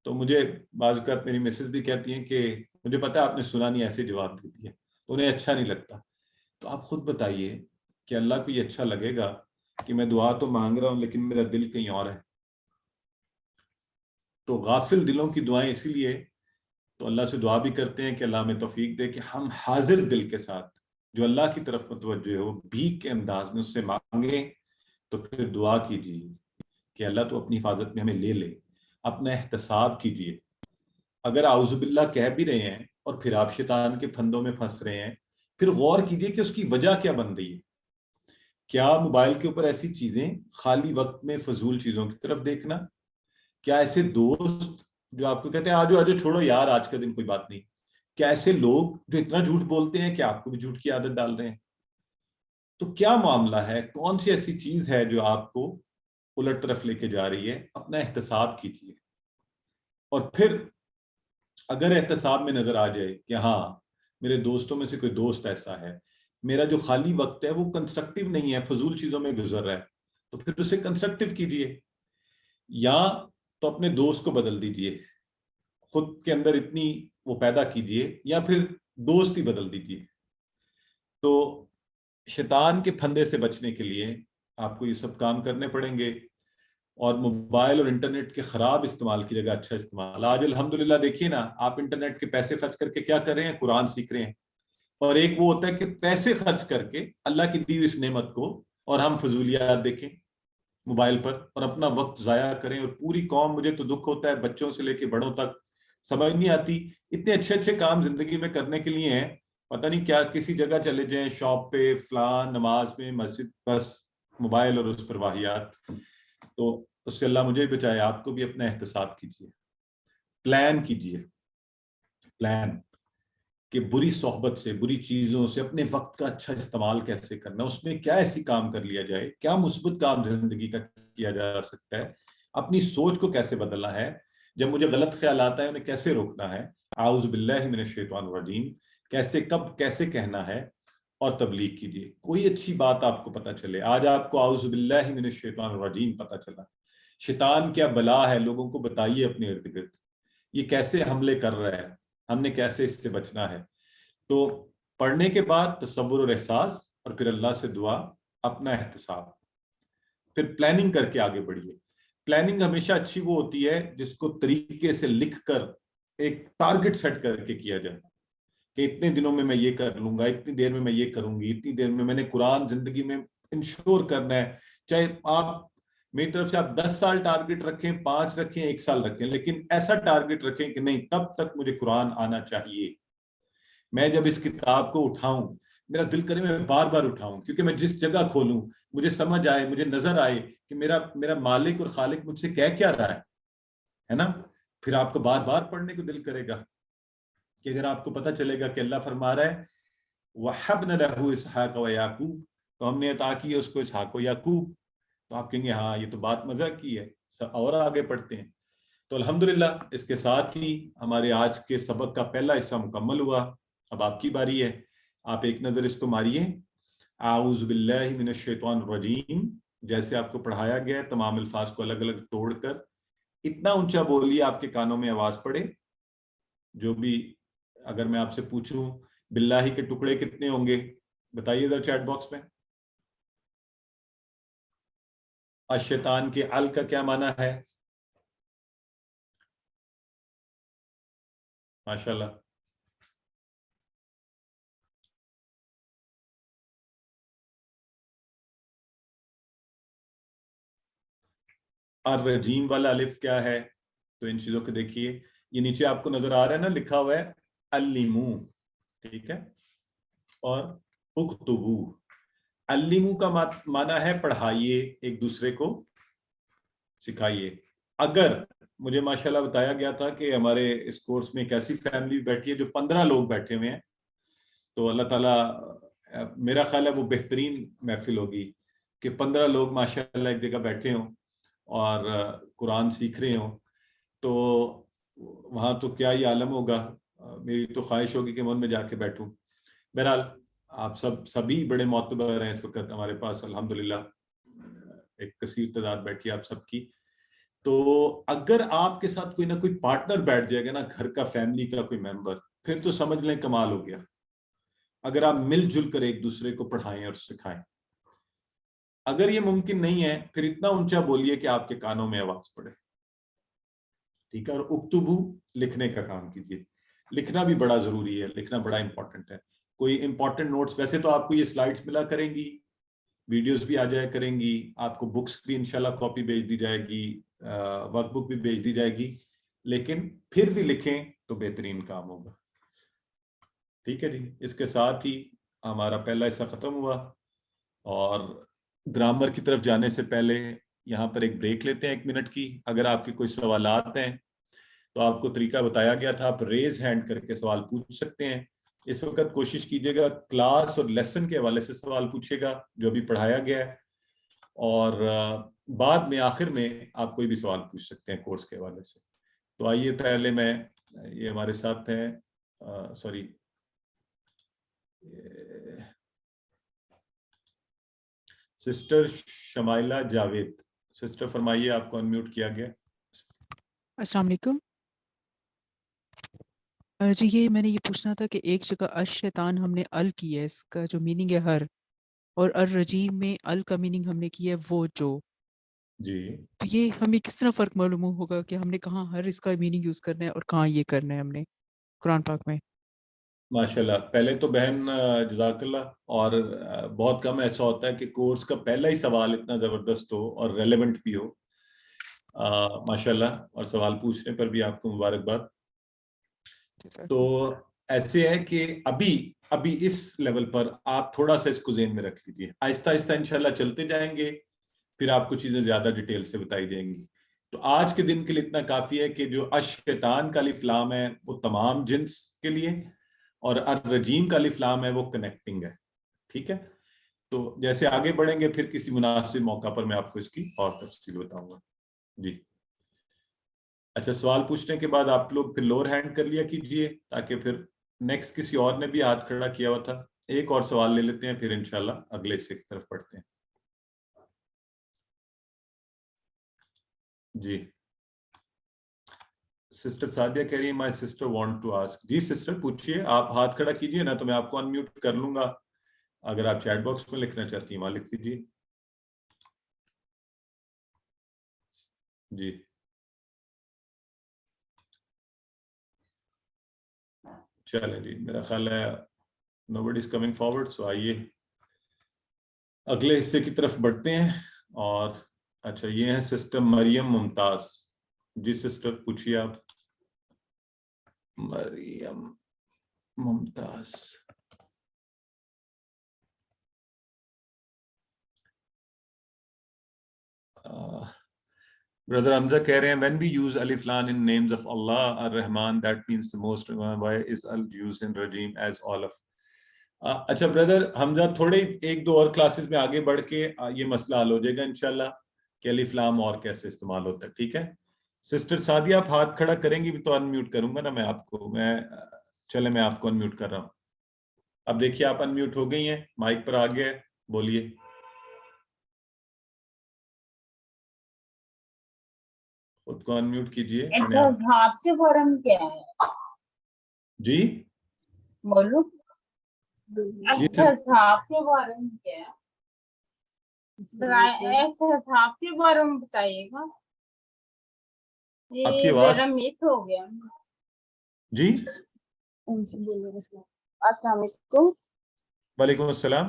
تو مجھے بعض اوقات میری میسز بھی کہتی ہیں کہ مجھے پتا آپ نے سنا نہیں، ایسے جواب دے دیا، تو انہیں اچھا نہیں لگتا۔ تو آپ خود بتائیے کہ اللہ کو یہ اچھا لگے گا کہ میں دعا تو مانگ رہا ہوں لیکن میرا دل کہیں اور ہے؟ تو غافل دلوں کی دعائیں اسی لیے تو اللہ سے دعا بھی کرتے ہیں کہ اللہ ہمیں توفیق دے کہ ہم حاضر دل کے ساتھ جو اللہ کی طرف متوجہ ہو، بھیک کے انداز میں اس سے مانگیں۔ تو پھر دعا کیجیے کہ اللہ تو اپنی حفاظت میں ہمیں لے لے، اپنا احتساب کیجیے۔ اگر اعوذ باللہ کہہ بھی رہے ہیں اور پھر آپ شیطان کے پھندوں میں پھنس رہے ہیں، پھر غور کیجیے کہ اس کی وجہ کیا بن رہی ہے۔ کیا موبائل کے اوپر ایسی چیزیں، خالی وقت میں فضول چیزوں کی طرف دیکھنا؟ کیا ایسے دوست جو آپ کو کہتے ہیں آجو آجو چھوڑو یار آج کا دن کوئی بات نہیں؟ کیا ایسے لوگ جو اتنا جھوٹ بولتے ہیں کہ آپ کو بھی جھوٹ کی عادت ڈال رہے ہیں؟ تو کیا معاملہ ہے؟ کون سی ایسی چیز ہے جو آپ کو الٹ طرف لے کے جا رہی ہے؟ اپنا احتساب کیجیے۔ اور پھر اگر احتساب میں نظر آ جائے کہ ہاں میرے دوستوں میں سے کوئی دوست ایسا ہے، میرا جو خالی وقت ہے وہ کنسٹرکٹیو نہیں ہے، فضول چیزوں میں گزر رہا ہے، تو پھر اسے کنسٹرکٹیو کیجیے، یا تو اپنے دوست کو بدل دیجیے، خود کے اندر اتنی وہ پیدا کیجیے، یا پھر دوست ہی بدل دیجیے۔ تو شیطان کے پھندے سے بچنے کے لیے آپ کو یہ سب کام کرنے پڑیں گے، اور موبائل اور انٹرنیٹ کے خراب استعمال کی جگہ اچھا استعمال۔ آج الحمدللہ دیکھیے نا، آپ انٹرنیٹ کے پیسے خرچ کر کے کیا کر رہے ہیں؟ قرآن سیکھ رہے ہیں۔ اور ایک وہ ہوتا ہے کہ پیسے خرچ کر کے اللہ کی دی ہوئی اس نعمت کو اور ہم فضولیات دیکھیں موبائل پر اور اپنا وقت ضائع کریں، اور پوری قوم، مجھے تو دکھ ہوتا ہے بچوں سے لے کے بڑوں تک، سمجھ نہیں آتی اتنے اچھے اچھے کام زندگی میں کرنے کے لیے ہیں، پتہ نہیں کیا کسی جگہ چلے جائیں، شاپ پہ، فلاں، نماز میں، مسجد، بس موبائل اور اس پر واہیات. تو اس سے اللہ مجھے بھی بچائے، آپ کو بھی اپنا احتساب کیجیے، پلان کیجیے، پلان کہ بری صحبت سے، بری چیزوں سے اپنے وقت کا اچھا استعمال کیسے کرنا، اس میں کیا ایسی کام کر لیا جائے، کیا مثبت کام زندگی کا کیا جا سکتا ہے، اپنی سوچ کو کیسے بدلنا ہے، جب مجھے غلط خیال آتا ہے انہیں کیسے روکنا ہے، اعوذ باللہ من الشیطان الرجیم، کیسے کب کیسے کہنا ہے، اور تبلیغ کیجیے. کوئی اچھی بات آپ کو پتہ چلے. آج آپ کو اعوذ باللہ من الشیطان الرجیم پتہ چلا، شیطان کیا بلا ہے، لوگوں کو بتائیے اپنے ارد گرد یہ کیسے حملے کر رہا ہے، ہم نے کیسے اس سے بچنا ہے. تو پڑھنے کے بعد تصور اور احساس، اور پھر اللہ سے دعا، اپنا احتساب، پھر پلاننگ کر کے آگے بڑھیے. پلاننگ ہمیشہ اچھی وہ ہوتی ہے جس کو طریقے سے لکھ کر ایک ٹارگٹ سیٹ کر کے کیا جائے کہ اتنے دنوں میں یہ کر لوں گا، اتنی دیر میں یہ کروں گی، اتنی دیر میں نے قرآن زندگی میں انشور کرنا ہے. چاہے آپ میری طرف سے آپ 10 سال ٹارگٹ رکھیں، 5 رکھیں، 1 سال رکھیں، لیکن ایسا ٹارگٹ رکھیں کہ نہیں تب تک مجھے قرآن آنا چاہیے. میں جب اس کتاب کو اٹھاؤں میرا دل کرے میں بار بار اٹھاؤں، کیونکہ میں جس جگہ کھولوں مجھے سمجھ آئے، مجھے نظر آئے کہ میرا مالک اور خالق مجھ سے کیا رہا ہے نا. پھر آپ کو بار بار پڑھنے کو دل کرے گا کہ اگر آپ کو پتہ چلے گا کہ اللہ فرما رہا ہے وَحَبْنَ لَهُ إِسْحَاقَ وَيَعْقُوبَ، تو ہم نے عطا کی ہے اس کو اسحاق و یعقوب، تو آپ کہیں گے ہاں یہ تو بات مزہ کی ہے. اور آگے پڑھتے ہیں. تو الحمدللہ اس کے ساتھ ہی ہمارے آج کے سبق کا پہلا حصہ مکمل ہوا. اب آپ کی باری ہے، آپ ایک نظر اس کو ماریے. اعوذ باللہ من الشیطان الرجیم، جیسے آپ کو پڑھایا گیا ہے تمام الفاظ کو الگ الگ توڑ کر اتنا اونچا بولیے آپ کے کانوں میں آواز پڑے. جو بھی اگر میں آپ سے پوچھوں باللہ کے ٹکڑے کتنے ہوں گے بتائیے ذرا چیٹ باکس میں. الشیطان کے ال کا کیا معنی ہے؟ ماشاءاللہ. الرجیم والا الف کیا ہے؟ تو ان چیزوں کو دیکھیے. یہ نیچے آپ کو نظر آ رہا ہے نا، لکھا ہوا ہے اللیمو، ٹھیک ہے، اور اکتبو. اللیمو کا معنی ہے پڑھائیے، ایک دوسرے کو سکھائیے. اگر مجھے ماشاءاللہ بتایا گیا تھا کہ ہمارے اس کورس میں ایک ایسی فیملی بیٹھی ہے جو 15 لوگ بیٹھے ہوئے ہیں، تو اللہ تعالیٰ میرا خیال ہے وہ بہترین محفل ہوگی کہ 15 لوگ ماشاءاللہ ایک جگہ بیٹھے ہوں اور قرآن سیکھ رہے ہوں. تو وہاں تو کیا ہی عالم ہوگا. میری تو خواہش ہوگی کہ میں ان میں جا کے بیٹھوں. بہرحال آپ سبھی بڑے معتبر ہیں اس وقت ہمارے پاس الحمدللہ، ایک کثیر تعداد بیٹھی آپ سب کی. تو اگر آپ کے ساتھ کوئی نہ کوئی پارٹنر بیٹھ جائے گا نا، گھر کا، فیملی کا کوئی ممبر، پھر تو سمجھ لیں کمال ہو گیا. اگر آپ مل جل کر ایک دوسرے کو پڑھائیں اور سکھائیں. اگر یہ ممکن نہیں ہے پھر اتنا اونچا بولیے کہ آپ کے کانوں میں آواز پڑے، ٹھیک ہے. اور اکتبو، لکھنے کا کام کیجیے. لکھنا بھی بڑا ضروری ہے، لکھنا بڑا امپورٹنٹ ہے. کوئی امپورٹنٹ نوٹس، ویسے تو آپ کو یہ سلائڈز ملا کریں گی، ویڈیوز بھی آ جائے کریں گی، آپ کو بکس بھی انشاءاللہ کاپی بھیج دی جائے گی، ورک بک بھی بھیج دی جائے گی، لیکن پھر بھی لکھیں تو بہترین کام ہوگا. ٹھیک ہے جی. اس کے ساتھ ہی ہمارا پہلا حصہ ختم ہوا، اور گرامر کی طرف جانے سے پہلے یہاں پر ایک بریک لیتے ہیں 1 منٹ کی. اگر آپ کے کوئی سوالات ہیں تو آپ کو طریقہ بتایا گیا تھا، آپ ریز ہینڈ کر کے سوال پوچھ سکتے ہیں. اس وقت کوشش کیجیے گا کلاس اور لیسن کے حوالے سے سوال پوچھے گا جو بھی پڑھایا گیا ہے، اور بعد میں آخر میں آپ کوئی بھی سوال پوچھ سکتے ہیں کورس کے حوالے سے. تو آئیے پہلے میں، یہ ہمارے ساتھ ہیں sorry sister Shumaila Javed. Sister فرمائیے، آپ کو انمیوٹ کیا گیا. السلام علیکم. جی یہ میں نے یہ پوچھنا تھا کہ ایک جگہ الشیطان ہم نے ال کی ہے، اس کا جو میننگ ہے ہر، اور الرجیم میں ال کا میننگ ہم نے کیا ہے وہ جو. جی تو یہ ہمیں کس طرح فرق معلوم ہوگا کہ ہم نے کہاں ہر اس کا میننگ یوز کرنا ہے اور کہاں یہ کرنا ہے ہم نے قرآن پاک میں؟ ماشاءاللہ. پہلے تو بہن جزاک اللہ. اور بہت کم ایسا ہوتا ہے کہ کورس کا پہلا ہی سوال اتنا زبردست ہو اور ریلیونٹ بھی ہو. ماشاءاللہ، اور سوال پوچھنے پر بھی آپ کو مبارکباد. تو ایسے ہے کہ ابھی اس لیول پر آپ تھوڑا سا اس کو ذہن میں رکھ لیجیے, آہستہ آہستہ انشاءاللہ چلتے جائیں گے, پھر آپ کو چیزیں زیادہ ڈیٹیل سے بتائی جائیں گی. تو آج کے دن کے لیے اتنا کافی ہے کہ جو الشیطان کا الف لام ہے وہ تمام جنس کے لیے, اور الرجیم کا الف لام ہے وہ کنیکٹنگ ہے. ٹھیک ہے, تو جیسے آگے بڑھیں گے پھر کسی مناسب موقع پر میں آپ کو اس کی اور تفصیل بتاؤں گا. جی اچھا, سوال پوچھنے کے بعد آپ لوگ پھر لوور ہینڈ کر لیا کیجئے, تاکہ پھر نیکسٹ کسی اور نے بھی ہاتھ کھڑا کیا ہوا تھا. ایک اور سوال لے لیتے ہیں, پھر انشاءاللہ اگلے حصے کی طرف پڑھتے ہیں. جی سسٹر سعدیہ کہہ رہی ہے my sister want to ask. جی سسٹر پوچھئے, آپ ہاتھ کھڑا کیجئے نا, تو میں آپ کو انمیوٹ کر لوں گا. اگر آپ چیٹ باکس میں لکھنا چاہتی ہیں وہاں لکھ دیجئے. جی چلیں جی, میرا خیال ہے nobody is coming forward, so آئیے اگلے حصے کی طرف بڑھتے ہیں. اور اچھا, یہ ہیں سسٹر مریم ممتاز. جی سسٹر پوچھئے آپ. مریم ممتاز. برادر حمزہ کہہ رہے ہیں when we use alif lam in names of Allah ar-Rahman that means the most, why is al used in rajim as all of. اچھا برادر حمزہ, تھوڑے ایک دو اور کلاسز میں آگے بڑھ کے یہ مسئلہ حل ہو جائے گا انشاءاللہ کہ الف لام اور کیسے استعمال ہوتا ہے. ٹھیک ہے سسٹر سعدیہ, آپ ہاتھ کھڑا کریں گی تو انمیوٹ کروں گا نا میں آپ کو. چلے میں آپ کو انمیوٹ کر رہا ہوں. اب دیکھیے آپ انمیوٹ ہو گئی ہیں, مائک پر آ گیا ہے, بولیے. خود کو انمیوٹ کیجئے. آپ کے فارم کیا ہے؟ جی بولو. جی آپ کے بارے میں کیا ہے؟ آپ کے بارے میں بتائیے گا. آپ کی یہ آواز. میرا میٹ ہو گیا. جی السلام علیکم. وعلیکم السلام.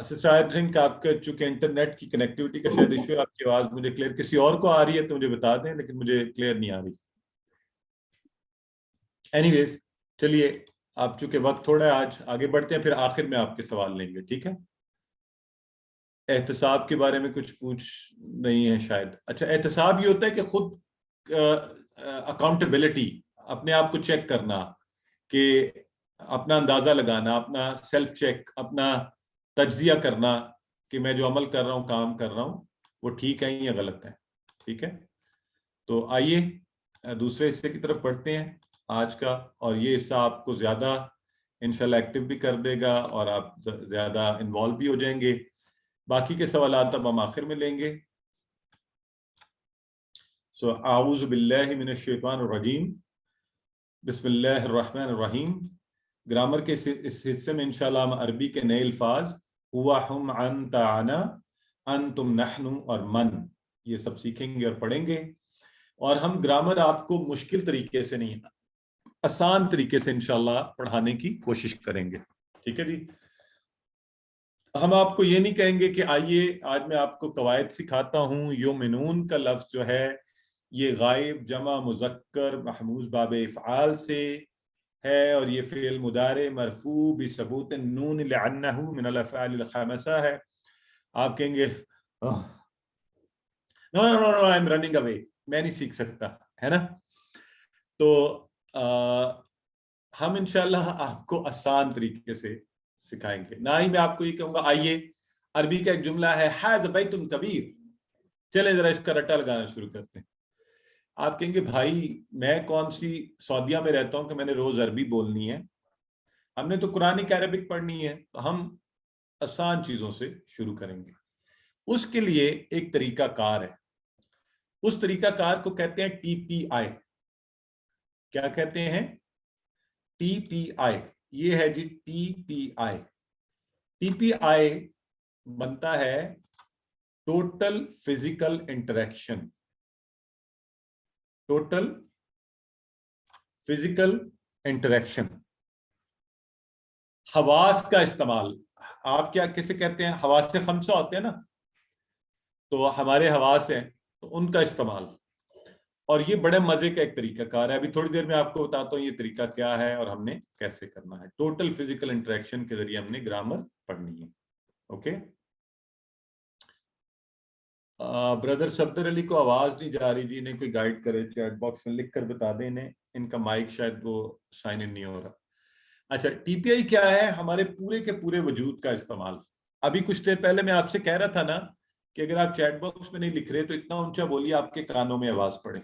سسٹر آئی تھنک آپ کا چونکہ انٹرنیٹ کی کنیکٹیوٹی کا شاید ایشو ہے, آپ کی آواز مجھے کلیئر, کسی اور کو آ رہی ہے تو مجھے بتا دیں, لیکن مجھے کلیئر نہیں آ رہی. اینی ویز چلیے, آپ چونکہ وقت تھوڑا ہے آج آگے بڑھتے ہیں, پھر آخر میں آپ کے سوال لیں گے. ٹھیک ہے, احتساب کے بارے میں کچھ پوچھ نہیں ہے شاید. اچھا, احتساب یہ ہوتا ہے کہ خود اکاؤنٹیبلٹی, اپنے آپ کو چیک کرنا, کہ اپنا اندازہ لگانا, اپنا سیلف چیک, اپنا تجزیہ کرنا کہ میں جو عمل کر رہا ہوں, کام کر رہا ہوں, وہ ٹھیک ہے یا غلط ہے. ٹھیک ہے, تو آئیے دوسرے حصے کی طرف بڑھتے ہیں آج کا, اور یہ حصہ آپ کو زیادہ انشاءاللہ ایکٹیو بھی کر دے گا اور آپ زیادہ انوالو بھی ہو جائیں گے. باقی کے سوالات اب ہم آخر میں لیں گے. اعوذ باللہ من الشیطان الرجیم, بسم اللہ الرحمن الرحیم. گرامر کے اس حصے میں انشاءاللہ ہم عربی کے نئے الفاظ ہوا, ہم, انت, انا, انتم, نحن اور من, یہ سب سیکھیں گے اور پڑھیں گے. اور ہم گرامر آپ کو مشکل طریقے سے نہیں, آسان طریقے سے انشاءاللہ پڑھانے کی کوشش کریں گے. ٹھیک ہے جی, ہم آپ کو یہ نہیں کہیں گے کہ آئیے آج میں آپ کو قواعد سکھاتا ہوں. یومنون کا لفظ جو ہے یہ غائب جمع مذکر محموز باب افعال سے ہے, اور یہ فعل مضارع مرفوع بثبوت النون لعنہ من الافعال الخامسہ ہے. آپ کہیں گے نو نو نو آئی ایم رننگ اوے, میں نہیں سیکھ سکتا, ہے نا. تو ہم انشاءاللہ آپ کو آسان طریقے سے سکھائیں گے. نہ ہی میں آپ کو یہ کہوں گا آئیے عربی کا ایک جملہ ہے ھذا بیت کبیر, چلے ذرا اس کا رٹا لگانا شروع کرتے ہیں. آپ کہیں گے بھائی میں کون سی سعودیہ میں رہتا ہوں کہ میں نے روز عربی بولنی ہے, ہم نے تو قرآنک عربک پڑھنی ہے. تو ہم آسان چیزوں سے شروع کریں گے. اس کے لیے ایک طریقہ کار ہے, اس طریقہ کار کو کہتے ہیں ٹی پی آئی. کیا کہتے ہیں؟ ٹی پی آئی. یہ ہے جی ٹی پی آئی. ٹی پی آئی بنتا ہے total physical interaction. Total physical interaction, حواس کا استعمال. آپ کیا کیسے کہتے ہیں؟ حواس سے خمسہ ہوتے ہیں نا, تو ہمارے حواس ہیں تو ان کا استعمال، اور یہ بڑے مزے کا ایک طریقہ کار ہے. ابھی تھوڑی دیر میں آپ کو بتاتا ہوں یہ طریقہ کیا ہے اور ہم نے کیسے کرنا ہے. ٹوٹل فزیکل انٹریکشن کے ذریعے ہم نے گرامر پڑھنی ہے. اوکے. بردر صفدر علی کو آواز نہیں جا رہی جی، انہیں کوئی گائیڈ کرے، چیٹ باکس میں لکھ کر بتا دیں انہیں، ان کا مائک شاید وہ سائن ان نہیں ہو رہا. اچھا، ٹی پی آئی کیا ہے؟ ہمارے پورے کے پورے وجود کا استعمال. ابھی کچھ دیر پہلے میں آپ سے کہہ رہا تھا نا کہ اگر آپ چیٹ باکس میں نہیں لکھ رہے تو اتنا اونچا بولیے آپ کے کانوں میں آواز پڑے.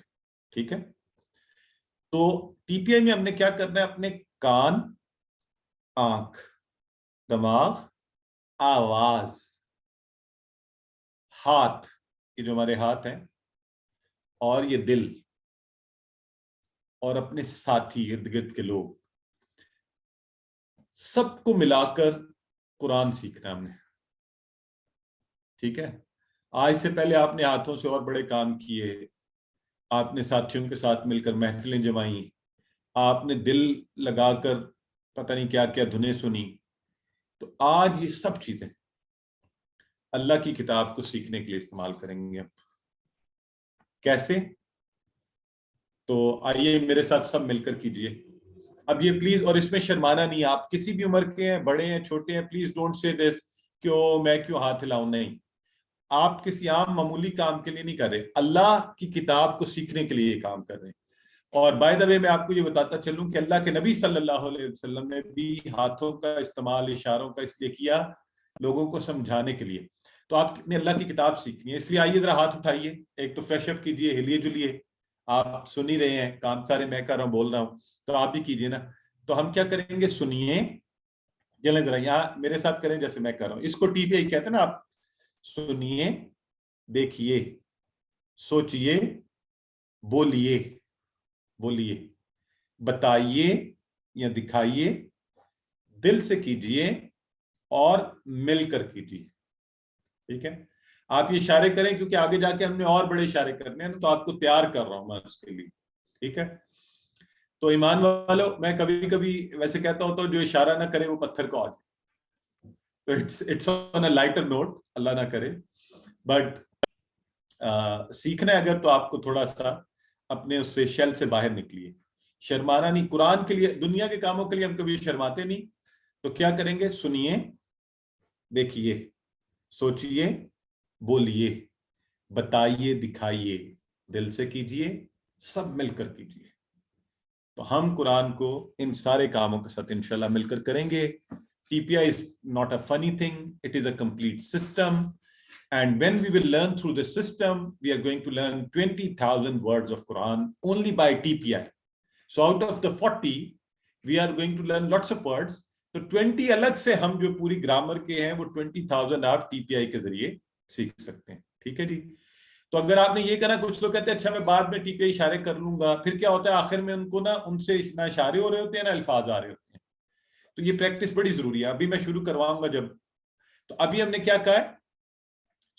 ٹھیک ہے. تو ٹی پی آئی میں ہم نے کیا کرنا ہے؟ اپنے کان، آنکھ، دماغ، آواز، ہاتھ، یہ جو ہمارے ہاتھ ہیں، اور یہ دل، اور اپنے ساتھی ارد گرد کے لوگ، سب کو ملا کر قرآن سیکھنا ہم نے. ٹھیک ہے. آج سے پہلے آپ نے ہاتھوں سے اور بڑے کام کیے، آپ نے ساتھیوں کے ساتھ مل کر محفلیں جمائیں، آپ نے دل لگا کر پتہ نہیں کیا کیا دھنیں سنی. تو آج یہ سب چیزیں اللہ کی کتاب کو سیکھنے کے لیے استعمال کریں گے. کیسے؟ تو آئیے میرے ساتھ سب مل کر کیجئے. اب یہ پلیز، اور اس میں شرمانا نہیں، آپ کسی بھی عمر کے ہیں، بڑے ہیں، چھوٹے ہیں، پلیز ڈونٹ سے دس کہ میں کیوں ہاتھ ہلاؤں. نہیں، آپ کسی عام معمولی کام کے لیے نہیں کر رہے، اللہ کی کتاب کو سیکھنے کے لیے یہ کام کر رہے ہیں. اور بائی دا وے میں آپ کو یہ بتاتا چلوں کہ اللہ کے نبی صلی اللہ علیہ وسلم نے بھی ہاتھوں کا استعمال اشاروں کا اس لیے کیا، لوگوں کو سمجھانے کے لیے. تو آپ نے اللہ کی کتاب سیکھنی ہے، اس لیے آئیے ذرا ہاتھ اٹھائیے، ایک تو فریش اپ کیجئے، ہلیے جلیے. آپ سن ہی رہے ہیں، کام سارے میں کر رہا ہوں، بول رہا ہوں، تو آپ بھی کیجئے نا. تو ہم کیا کریں گے؟ سنیے، چلیں ذرا یہاں میرے ساتھ کریں جیسے میں کر رہا ہوں. اس کو ٹی پی آئی کہتے ہیں نا. آپ سنیے، دیکھیے، سوچئے، بولیے، بولیے، بتائیے یا دکھائیے، دل سے کیجئے اور مل کر کیجئے. ٹھیک ہے. آپ یہ اشارے کریں کیونکہ آگے جا کے ہم نے اور بڑے اشارے کرنے ہیں، تو آپ کو تیار کر رہا ہوں میں اس کے لیے. ٹھیک ہے. تو ایمان والو، میں کبھی کبھی ویسے کہتا ہوں تو جو اشارہ نہ کرے وہ پتھر کو آ جائے. تو it's on a lighter note, اللہ نہ کرے. بٹ سیکھنا ہے اگر تو آپ کو تھوڑا سا اپنے اس سے شیل سے باہر نکلیے. شرمانا نہیں. قرآن کے لیے، دنیا کے کاموں کے لیے ہم کبھی شرماتے نہیں. تو کیا کریں گے؟ سنیے، دیکھیے، سوچئے، بولیے، بتائیے، دکھائیے، دل سے کیجئے، سب مل کر کیجئے. تو ہم قرآن کو ان سارے کاموں کے ساتھ انشاءاللہ مل کر کریں گے. T P I is not a funny thing, it is a complete system. And when we will learn through the system, we are going to learn 20,000 words of Quran only by TPI. So out of the 40, we are going to learn lots of words. تو 20 الگ سے ہم جو پوری grammar کے ہیں وہ 20,000 آپ ٹی پی آئی کے ذریعے سیکھ سکتے ہیں. ٹھیک ہے جی. تو اگر آپ نے یہ کہنا، کچھ لوگ کہتے ہیں اچھا میں بعد میں ٹی پی آئی اشارے کر لوں گا، پھر کیا ہوتا ہے آخر میں ان کو نا ان سے نہ اشارے ہو رہے ہوتے ہیں نہ الفاظ آ رہے ہوتے ہیں. تو یہ پریکٹس بڑی ضروری ہے. ابھی میں شروع کرواؤں گا جب. تو ابھی ہم نے کیا کہا ہے؟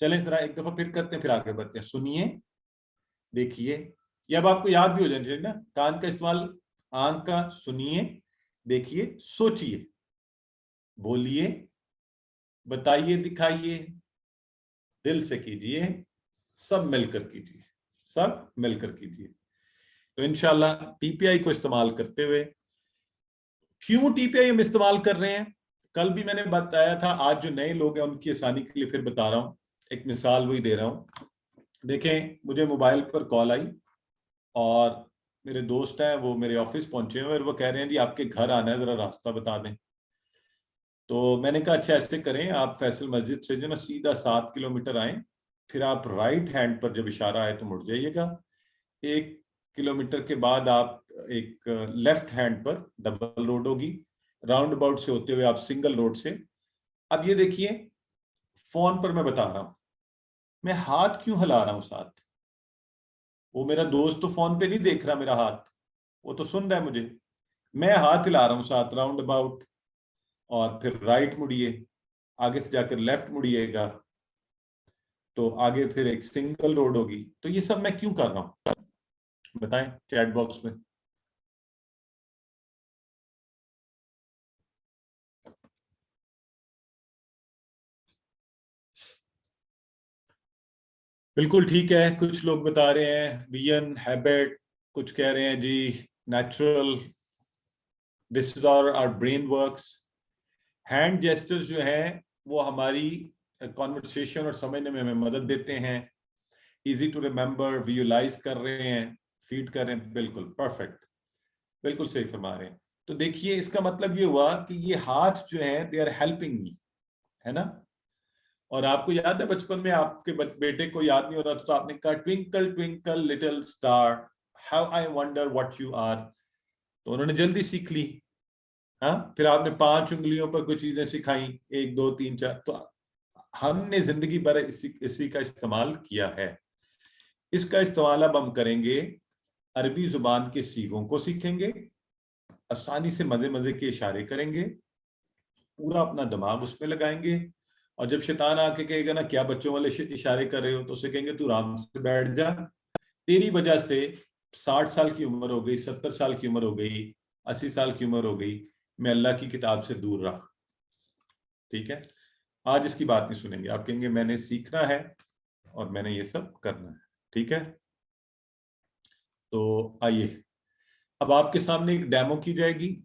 چلیں ذرا ایک دفعہ پھر کرتے ہیں، پھر آگے بڑھتے ہیں. سنیے، دیکھیے، یہ اب آپ کو یاد بھی ہو جائے نا. کان کا استعمال، آنکھ کا. سنیے، دیکھیے، سوچئے، بولیے، بتائیے، دکھائیے، دل سے کیجئے، سب مل کر کیجئے، سب مل کر کیجئے. تو انشاءاللہ ٹی پی آئی کو استعمال کرتے ہوئے، کیوں ٹی پی آئی ہم استعمال کر رہے ہیں؟ کل بھی میں نے بتایا تھا، آج جو نئے لوگ ہیں ان کی آسانی کے لیے پھر بتا رہا ہوں. ایک مثال وہی دے رہا ہوں. دیکھیں، مجھے موبائل پر کال آئی اور میرے دوست ہیں، وہ میرے آفس پہنچے ہیں اور وہ کہہ رہے ہیں جی آپ کے گھر آنا ہے، ذرا راستہ بتا دیں. تو میں نے کہا اچھا ایسے کریں، آپ فیصل مسجد سے جو نا سیدھا 7 کلومیٹر آئیں، پھر آپ رائٹ ہینڈ پر جب اشارہ آئے تو مڑ جائیے گا. 1 کلومیٹر کے بعد آپ ایک لیفٹ ہینڈ پر ڈبل روڈ ہوگی، راؤنڈ اباؤٹ سے ہوتے ہوئے آپ سنگل روڈ سے. اب یہ دیکھیے، فون پر میں بتا رہا ہوں، میں ہاتھ کیوں ہلا رہا ہوں ساتھ؟ وہ میرا دوست تو فون پہ نہیں دیکھ رہا میرا ہاتھ، وہ تو سن رہا ہے مجھے. میں ہاتھ ہلا رہا ہوں ساتھ، راؤنڈ اباؤٹ، اور پھر رائٹ مڑیے، آگے سے جا کر لیفٹ مڑیے گا، تو آگے پھر ایک سنگل روڈ ہوگی. تو یہ سب میں کیوں کر رہا ہوں بتائیں چیٹ باکس میں. بالکل ٹھیک ہے. کچھ لوگ بتا رہے ہیں وین ہیبٹ, کچھ کہہ رہے ہیں جی نیچرل, دس از آور برین ورکس. ہینڈ جیسٹرز جو ہیں وہ ہماری کانورسیشن اور سمجھنے میں ہمیں مدد دیتے ہیں. ایزی ٹو ریمبر, ویژولائز کر رہے ہیں, فیڈ کر رہے ہیں. بالکل پرفیکٹ, بالکل صحیح فرما رہے ہیں. تو دیکھیے اس کا مطلب یہ ہوا کہ یہ ہاتھ جو ہیں دے آر ہیلپنگ می, ہے نا. اور آپ کو یاد ہے بچپن میں آپ کے بیٹے کو یاد نہیں ہو رہا تھا تو آپ نے کہا twinkle twinkle little star how I wonder what you are, تو انہوں نے جلدی سیکھ لی. ہاں, پھر آپ نے 5 انگلیوں پر کوئی چیزیں سکھائیں, 1 2 3 4, تو ہم نے زندگی بھر اسی کا استعمال کیا ہے. اس کا استعمال اب ہم کریں گے, عربی زبان کے صیغوں کو سیکھیں گے, آسانی سے مزے مزے کے اشارے کریں گے, پورا اپنا دماغ اس میں لگائیں گے. اور جب شیطان آ کے کہے گا نا کیا بچوں والے اشارے کر رہے ہو, تو اسے کہیں گے تو آرام سے بیٹھ جا, تیری وجہ سے 60 سال کی عمر ہو گئی, 70 سال کی عمر ہو گئی, 80 سال کی عمر ہو گئی, میں اللہ کی کتاب سے دور رہا. ٹھیک ہے, آج اس کی بات نہیں سنیں گے, آپ کہیں گے میں نے سیکھنا ہے اور میں نے یہ سب کرنا ہے. ٹھیک ہے, تو آئیے اب آپ کے سامنے ایک ڈیمو کی جائے گی,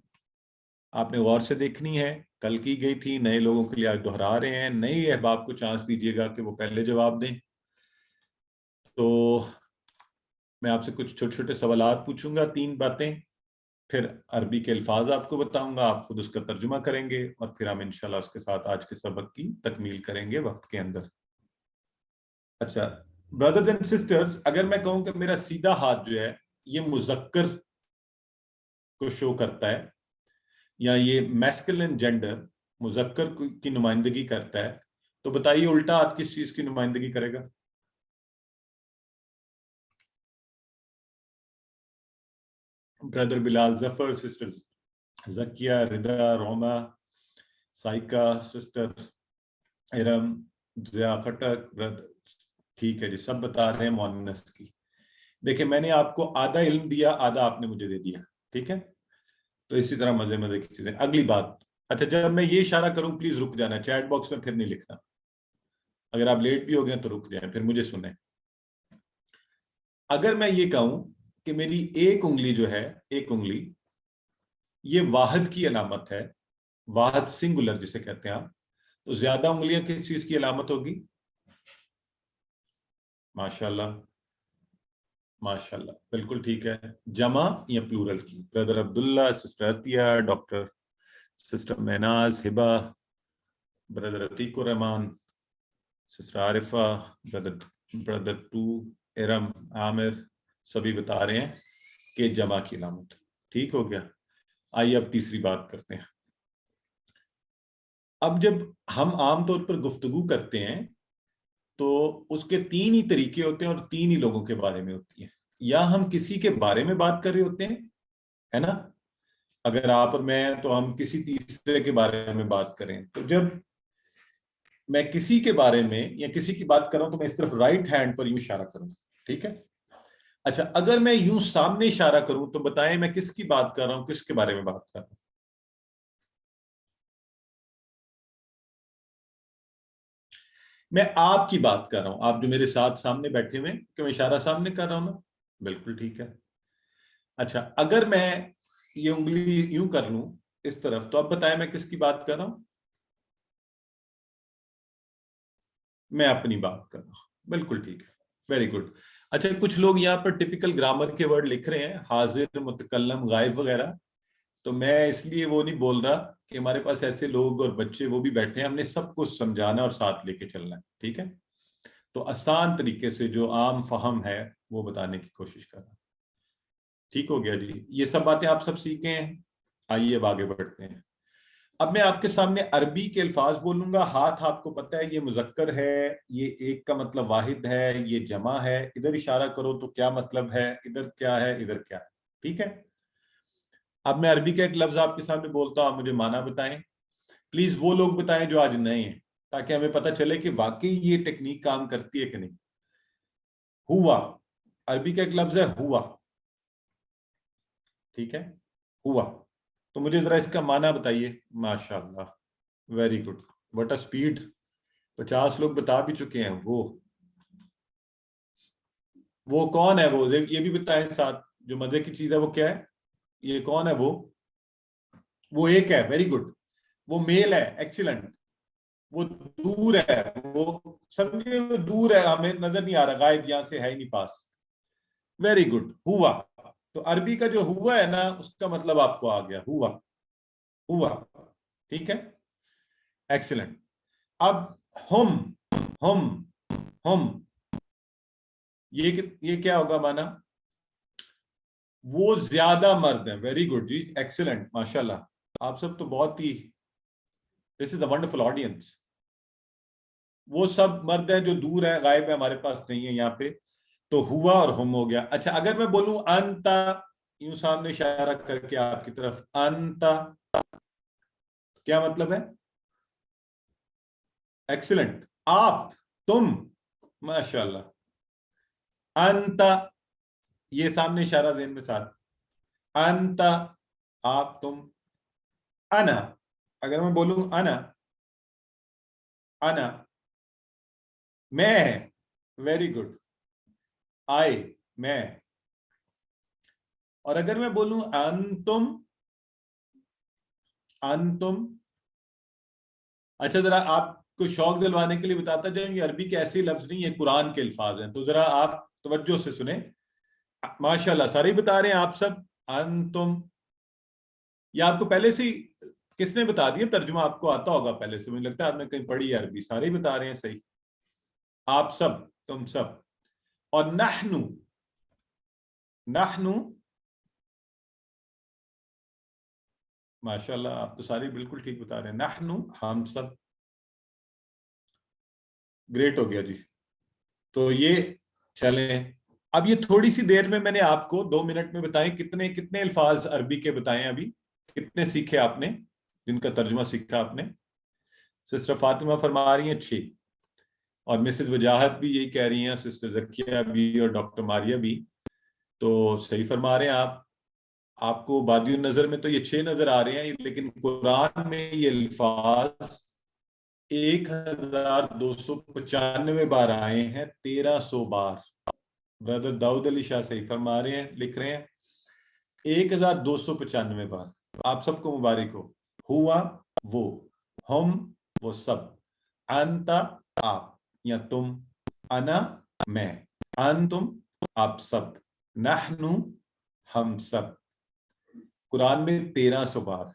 آپ نے غور سے دیکھنی ہے, کل کی گئی تھی, نئے لوگوں کے لیے آج دہرا رہے ہیں, نئے احباب کو چانس دیجیے گا کہ وہ پہلے جواب دیں. تو میں آپ سے کچھ چھوٹے چھوٹے سوالات پوچھوں گا, 3 باتیں, پھر عربی کے الفاظ آپ کو بتاؤں گا, آپ خود اس کا ترجمہ کریں گے, اور پھر ہم انشاءاللہ اس کے ساتھ آج کے سبق کی تکمیل کریں گے وقت کے اندر. اچھا بردرز اینڈ سسٹرز, اگر میں کہوں کہ میرا سیدھا ہاتھ جو ہے یہ مذکر کو شو کرتا ہے, یا یہ میسکلن جینڈر مذکر کی نمائندگی کرتا ہے, تو بتائیے الٹا ہاتھ کس چیز کی نمائندگی کرے گا؟ بردر بلال ظفر, سسٹر زکیہ, ردا, روما, سائکا, سسٹر ارم, ضیاء خٹک, بردر. ٹھیک ہے جی, سب بتا رہے ہیں مؤنث کی. دیکھیں میں نے آپ کو آدھا علم دیا, آدھا آپ نے مجھے دے دیا. ٹھیک ہے, تو اسی طرح مزے مزے کی چیزیں. اگلی بات, اچھا جب میں یہ اشارہ کروں پلیز رک جانا, چیٹ باکس میں پھر نہیں لکھنا. اگر آپ لیٹ بھی ہو گئے تو رک جائیں, پھر مجھے سنیں. اگر میں یہ کہوں کہ میری ایک انگلی جو ہے, ایک انگلی یہ واحد کی علامت ہے, واحد سنگولر جسے کہتے ہیں آپ, تو زیادہ انگلیاں کس چیز کی علامت ہوگی؟ ماشاءاللہ ماشاءاللہ, بالکل ٹھیک ہے. جمع یا پلورل کی؟ Brother Abdullah, sister Atiya, doctor sister Mehnaz, Hiba, brother Atiq ur Rahman, sister Arifa, brother 2 Iram, Aamir, سبھی بتا رہے ہیں کہ جمع کی علامت. ٹھیک ہو گیا. آئیے اب تیسری بات کرتے ہیں. اب جب ہم عام طور پر گفتگو کرتے ہیں تو اس کے 3 ہی طریقے ہوتے ہیں اور 3 ہی لوگوں کے بارے میں ہوتی ہیں. یا ہم کسی کے بارے میں بات کر رہے ہوتے ہیں, ہے نا, اگر آپ اور میں تو ہم کسی تیسرے کے بارے میں بات کریں, تو جب میں کسی کے بارے میں یا کسی کی بات کر رہا ہوں تو میں اس طرف رائٹ ہینڈ پر یوں اشارہ کروں. ٹھیک ہے, اچھا اگر میں یوں سامنے اشارہ کروں تو بتائیں میں کس کی بات کر رہا ہوں, کس کے بارے میں بات کر رہا ہوں؟ میں آپ کی بات کر رہا ہوں, آپ جو میرے ساتھ سامنے بیٹھے ہوئے, کہ میں اشارہ سامنے کر رہا ہوں نا, بالکل ٹھیک ہے. اچھا اگر میں یہ انگلی یوں کر لوں اس طرف, تو اب بتائیں میں کس کی بات کر رہا ہوں؟ میں اپنی بات کر رہا ہوں, بالکل ٹھیک ہے, ویری گڈ. اچھا کچھ لوگ یہاں پر ٹپیکل گرامر کے ورڈ لکھ رہے ہیں, حاضر, متکلم, غائب وغیرہ, تو میں اس لیے وہ نہیں بول رہا کہ ہمارے پاس ایسے لوگ اور بچے وہ بھی بیٹھے ہیں, ہم نے سب کچھ سمجھانا اور ساتھ لے کے چلنا ہے. ٹھیک ہے, تو آسان طریقے سے جو عام فہم ہے وہ بتانے کی کوشش کر رہا ہوں. ٹھیک ہو گیا جی, یہ سب باتیں آپ سب سیکھے ہیں. آئیے اب آگے بڑھتے ہیں. اب میں آپ کے سامنے عربی کے الفاظ بولوں گا. ہاتھ آپ کو پتہ ہے یہ مذکر ہے, یہ ایک کا مطلب واحد ہے, یہ جمع ہے, ادھر اشارہ کرو تو کیا مطلب ہے, ادھر کیا ہے, ادھر کیا ہے. ٹھیک ہے, اب میں عربی کا ایک لفظ آپ کے سامنے بولتا ہوں, آپ مجھے معنی بتائیں. پلیز وہ لوگ بتائیں جو آج نئے ہیں, تاکہ ہمیں پتہ چلے کہ واقعی یہ ٹیکنیک کام کرتی ہے کہ نہیں. ہوا, عربی کا ایک لفظ ہے ہوا. ٹھیک ہے, ہوا, تو مجھے ذرا اس کا معنی بتائیے. ماشاءاللہ, very good, what a speed. 50 لوگ بتا بھی چکے ہیں. وہ وہ کون ہے وہ، یہ بھی بتائیں ساتھ، جو مزے کی چیز ہے وہ کیا ہے، یہ کون ہے وہ ایک ہے، ویری گڈ، وہ میل ہے، ایکسیلنٹ، وہ دور ہے، وہ سمجھے وہ دور ہے، ہمیں نظر نہیں آ رہا، غائب، یہاں سے ہے ہی نہیں پاس، ویری گڈ، ہوا. تو عربی کا جو ہوا ہے نا اس کا مطلب آپ کو آ گیا، ہوا، ہوا، ٹھیک ہے، ایکسیلنٹ. اب ہم یہ کیا ہوگا مانا، وہ زیادہ مرد ہیں، ویری گڈ جی، ایکسیلنٹ، ماشاءاللہ، آپ سب تو بہت ہی، دس از اے ونڈرفل آڈینس. وہ سب مرد ہیں جو دور ہیں، غائب ہیں، ہمارے پاس نہیں ہے یہاں پہ، تو ہوا اور ہم ہو گیا. اچھا اگر میں بولوں انتا، یوں سامنے اشارہ کر کے آپ کی طرف، انتا کیا مطلب ہے، ایکسیلنٹ، آپ، تم، ماشاءاللہ، انتا، یہ سامنے اشارہ ذہن میں ساتھ، انتا، آپ، تم. انا، اگر میں بولوں انا میں، ویری گڈ، آئی، میں. اور اگر میں بولوں انتم، اچھا ذرا آپ کو شوق دلوانے کے لیے بتاتا جائیں، یہ عربی کے ایسے لفظ نہیں، یہ قرآن کے الفاظ ہیں، تو ذرا آپ توجہ سے سنیں. ماشاءاللہ سارے بتا رہے ہیں آپ سب، انتم. یہ آپ کو پہلے سے کس نے بتا دیا، ترجمہ آپ کو آتا ہوگا پہلے سے، مجھے لگتا ہے آپ نے کہیں پڑھی ہے عربی، سارے بتا رہے ہیں صحیح، آپ سب، تم سب. اور نحنو ماشاءاللہ آپ تو سارے بالکل ٹھیک بتا رہے ہیں، نحنو، ہم سب، گریٹ ہو گیا جی. تو یہ چلیں، اب یہ تھوڑی سی دیر میں نے آپ کو 2 منٹ میں بتائیں کتنے الفاظ عربی کے بتائیں، ابھی کتنے سیکھے آپ نے، جن کا ترجمہ سیکھا آپ نے. سسٹر فاطمہ فرما رہی ہیں 6، اور مسز وجاہت بھی یہی کہہ رہی ہیں، سسٹر زکیہ بھی اور ڈاکٹر ماریہ بھی، تو صحیح فرما رہے ہیں آپ کو بادی النظر میں تو یہ 6 نظر آ رہے ہیں، لیکن قرآن میں یہ الفاظ 1295 بار آئے ہیں، 1300 بار. برادر داؤد علی شاہ صحیح فرما رہے ہیں، لکھ رہے ہیں 1295 بار. آپ سب کو مبارک ہو. ہوا وہ، ہم وہ سب، انتا آپ یا تم، انا میں، انتم آپ سب، نحنو ہم سب. قرآن میں 1300 بار.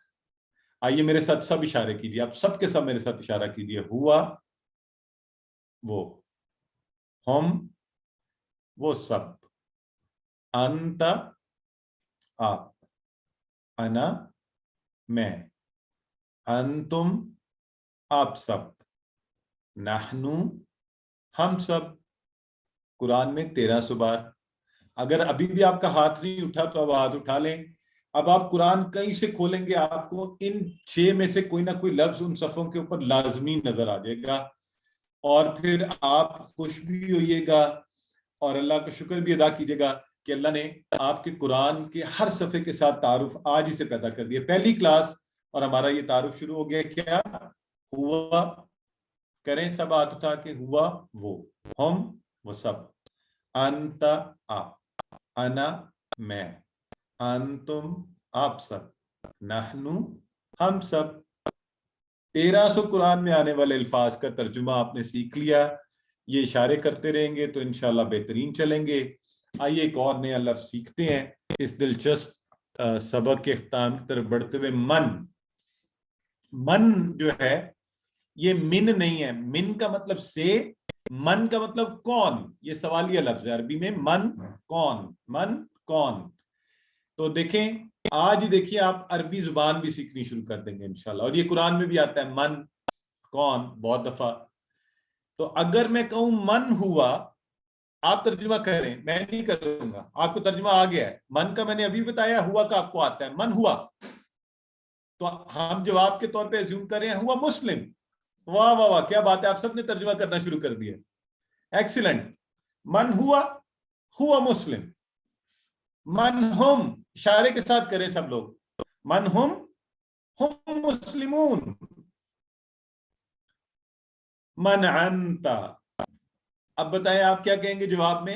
آئیے میرے ساتھ سب اشارے کیجیے، آپ سب کے سب میرے ساتھ اشارہ کیجیے. ہوا وہ، ہم وہ سب، انت آپ، انا میں، انتم آپ سب، نحنو ہم سب. قرآن میں 1300 بار. اگر ابھی بھی آپ کا ہاتھ نہیں اٹھا تو اب ہاتھ اٹھا لیں. اب آپ قرآن کہیں سے کھولیں گے، آپ کو ان 6 میں سے کوئی نہ کوئی لفظ ان صفوں کے اوپر لازمی نظر آ جائے گا، اور پھر آپ خوش بھی ہوئیے گا اور اللہ کا شکر بھی ادا کیجیے گا کہ اللہ نے آپ کے قرآن کے ہر صفحے کے ساتھ تعارف آج ہی سے پیدا کر دیا. پہلی کلاس اور ہمارا یہ تعارف شروع ہو گیا. کیا ہوا، کریں سب ہاتھ اٹھا کے، ہوا وہ، ہم وہ سب، انت آپ، انا میں، انتم آپ سب، نحنو ہم سب. 1300 قرآن میں آنے والے الفاظ کا ترجمہ آپ نے سیکھ لیا. یہ اشارے کرتے رہیں گے تو انشاءاللہ بہترین چلیں گے. آئیے ایک اور نیا لفظ سیکھتے ہیں اس دلچسپ سبق کے اختتام کی طرف بڑھتے ہوئے. من جو ہے یہ من نہیں ہے. من کا مطلب سے، من کا مطلب کون، یہ سوالیہ لفظ ہے عربی میں. من کون. تو دیکھیں آج ہی دیکھیے آپ عربی زبان بھی سیکھنی شروع کر دیں گے انشاءاللہ. اور یہ قرآن میں بھی آتا ہے من کون بہت دفعہ. تو اگر میں کہوں من ہوا، آپ ترجمہ کریں، میں نہیں کروں گا، آپ کو ترجمہ آ گیا ہے. من کا میں نے ابھی بتایا، ہوا کا آپ کو آتا ہے. من ہوا، تو ہم جواب کے طور پہ اسیوم کریں ہوا مسلم. واہ واہ واہ، کیا بات ہے، آپ سب نے ترجمہ کرنا شروع کر دیا. ایکسیلنٹ. من ہوا مسلم. من ہم، اشارے کے ساتھ کریں سب لوگ. من ہم مسلمون. من انت. اب بتائیں آپ کیا کہیں گے جواب میں.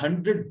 100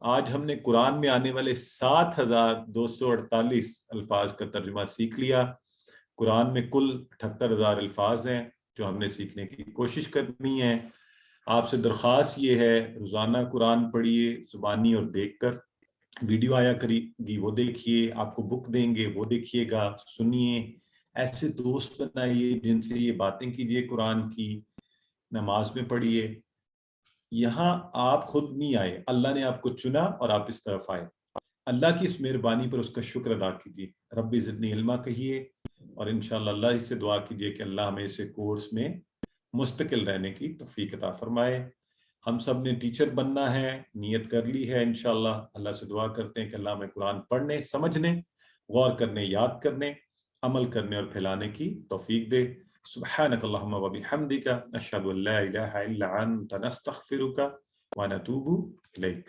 آج ہم نے قرآن میں آنے والے 7,248 الفاظ کا ترجمہ سیکھ لیا۔ قرآن میں کل 78,000 الفاظ ہیں جو ہم نے سیکھنے کی کوشش کرنی ہے۔ آپ سے درخواست یہ ہے روزانہ قرآن پڑھیے زبانی اور دیکھ کر، ویڈیو آیا کرے گی وہ دیکھیے، آپ کو بک دیں گے وہ دیکھیے گا، سنیے، ایسے دوست بنائیے جن سے یہ باتیں کیجیے، قرآن کی نماز میں پڑھیے۔ یہاں آپ خود نہیں آئے، اللہ نے آپ کو چنا اور آپ اس طرف آئے۔ اللہ کی اس مہربانی پر اس کا شکر ادا کیجیے، ربی زدنی علما کہیے، اور انشاءاللہ اللہ اس سے دعا کیجیے کہ اللہ ہمیں اسے کورس میں مستقل رہنے کی توفیق عطا فرمائے۔ ہم سب نے ٹیچر بننا ہے، نیت کر لی ہے، انشاءاللہ اللہ سے دعا کرتے ہیں کہ اللہ ہمیں قرآن پڑھنے، سمجھنے، غور کرنے، یاد کرنے، عمل کرنے اور پھیلانے کی توفیق دے۔ سبحانک اللہم و بحمدک، نشہد ان لا الہ الا انت، نستغفرک و نتوب الیک۔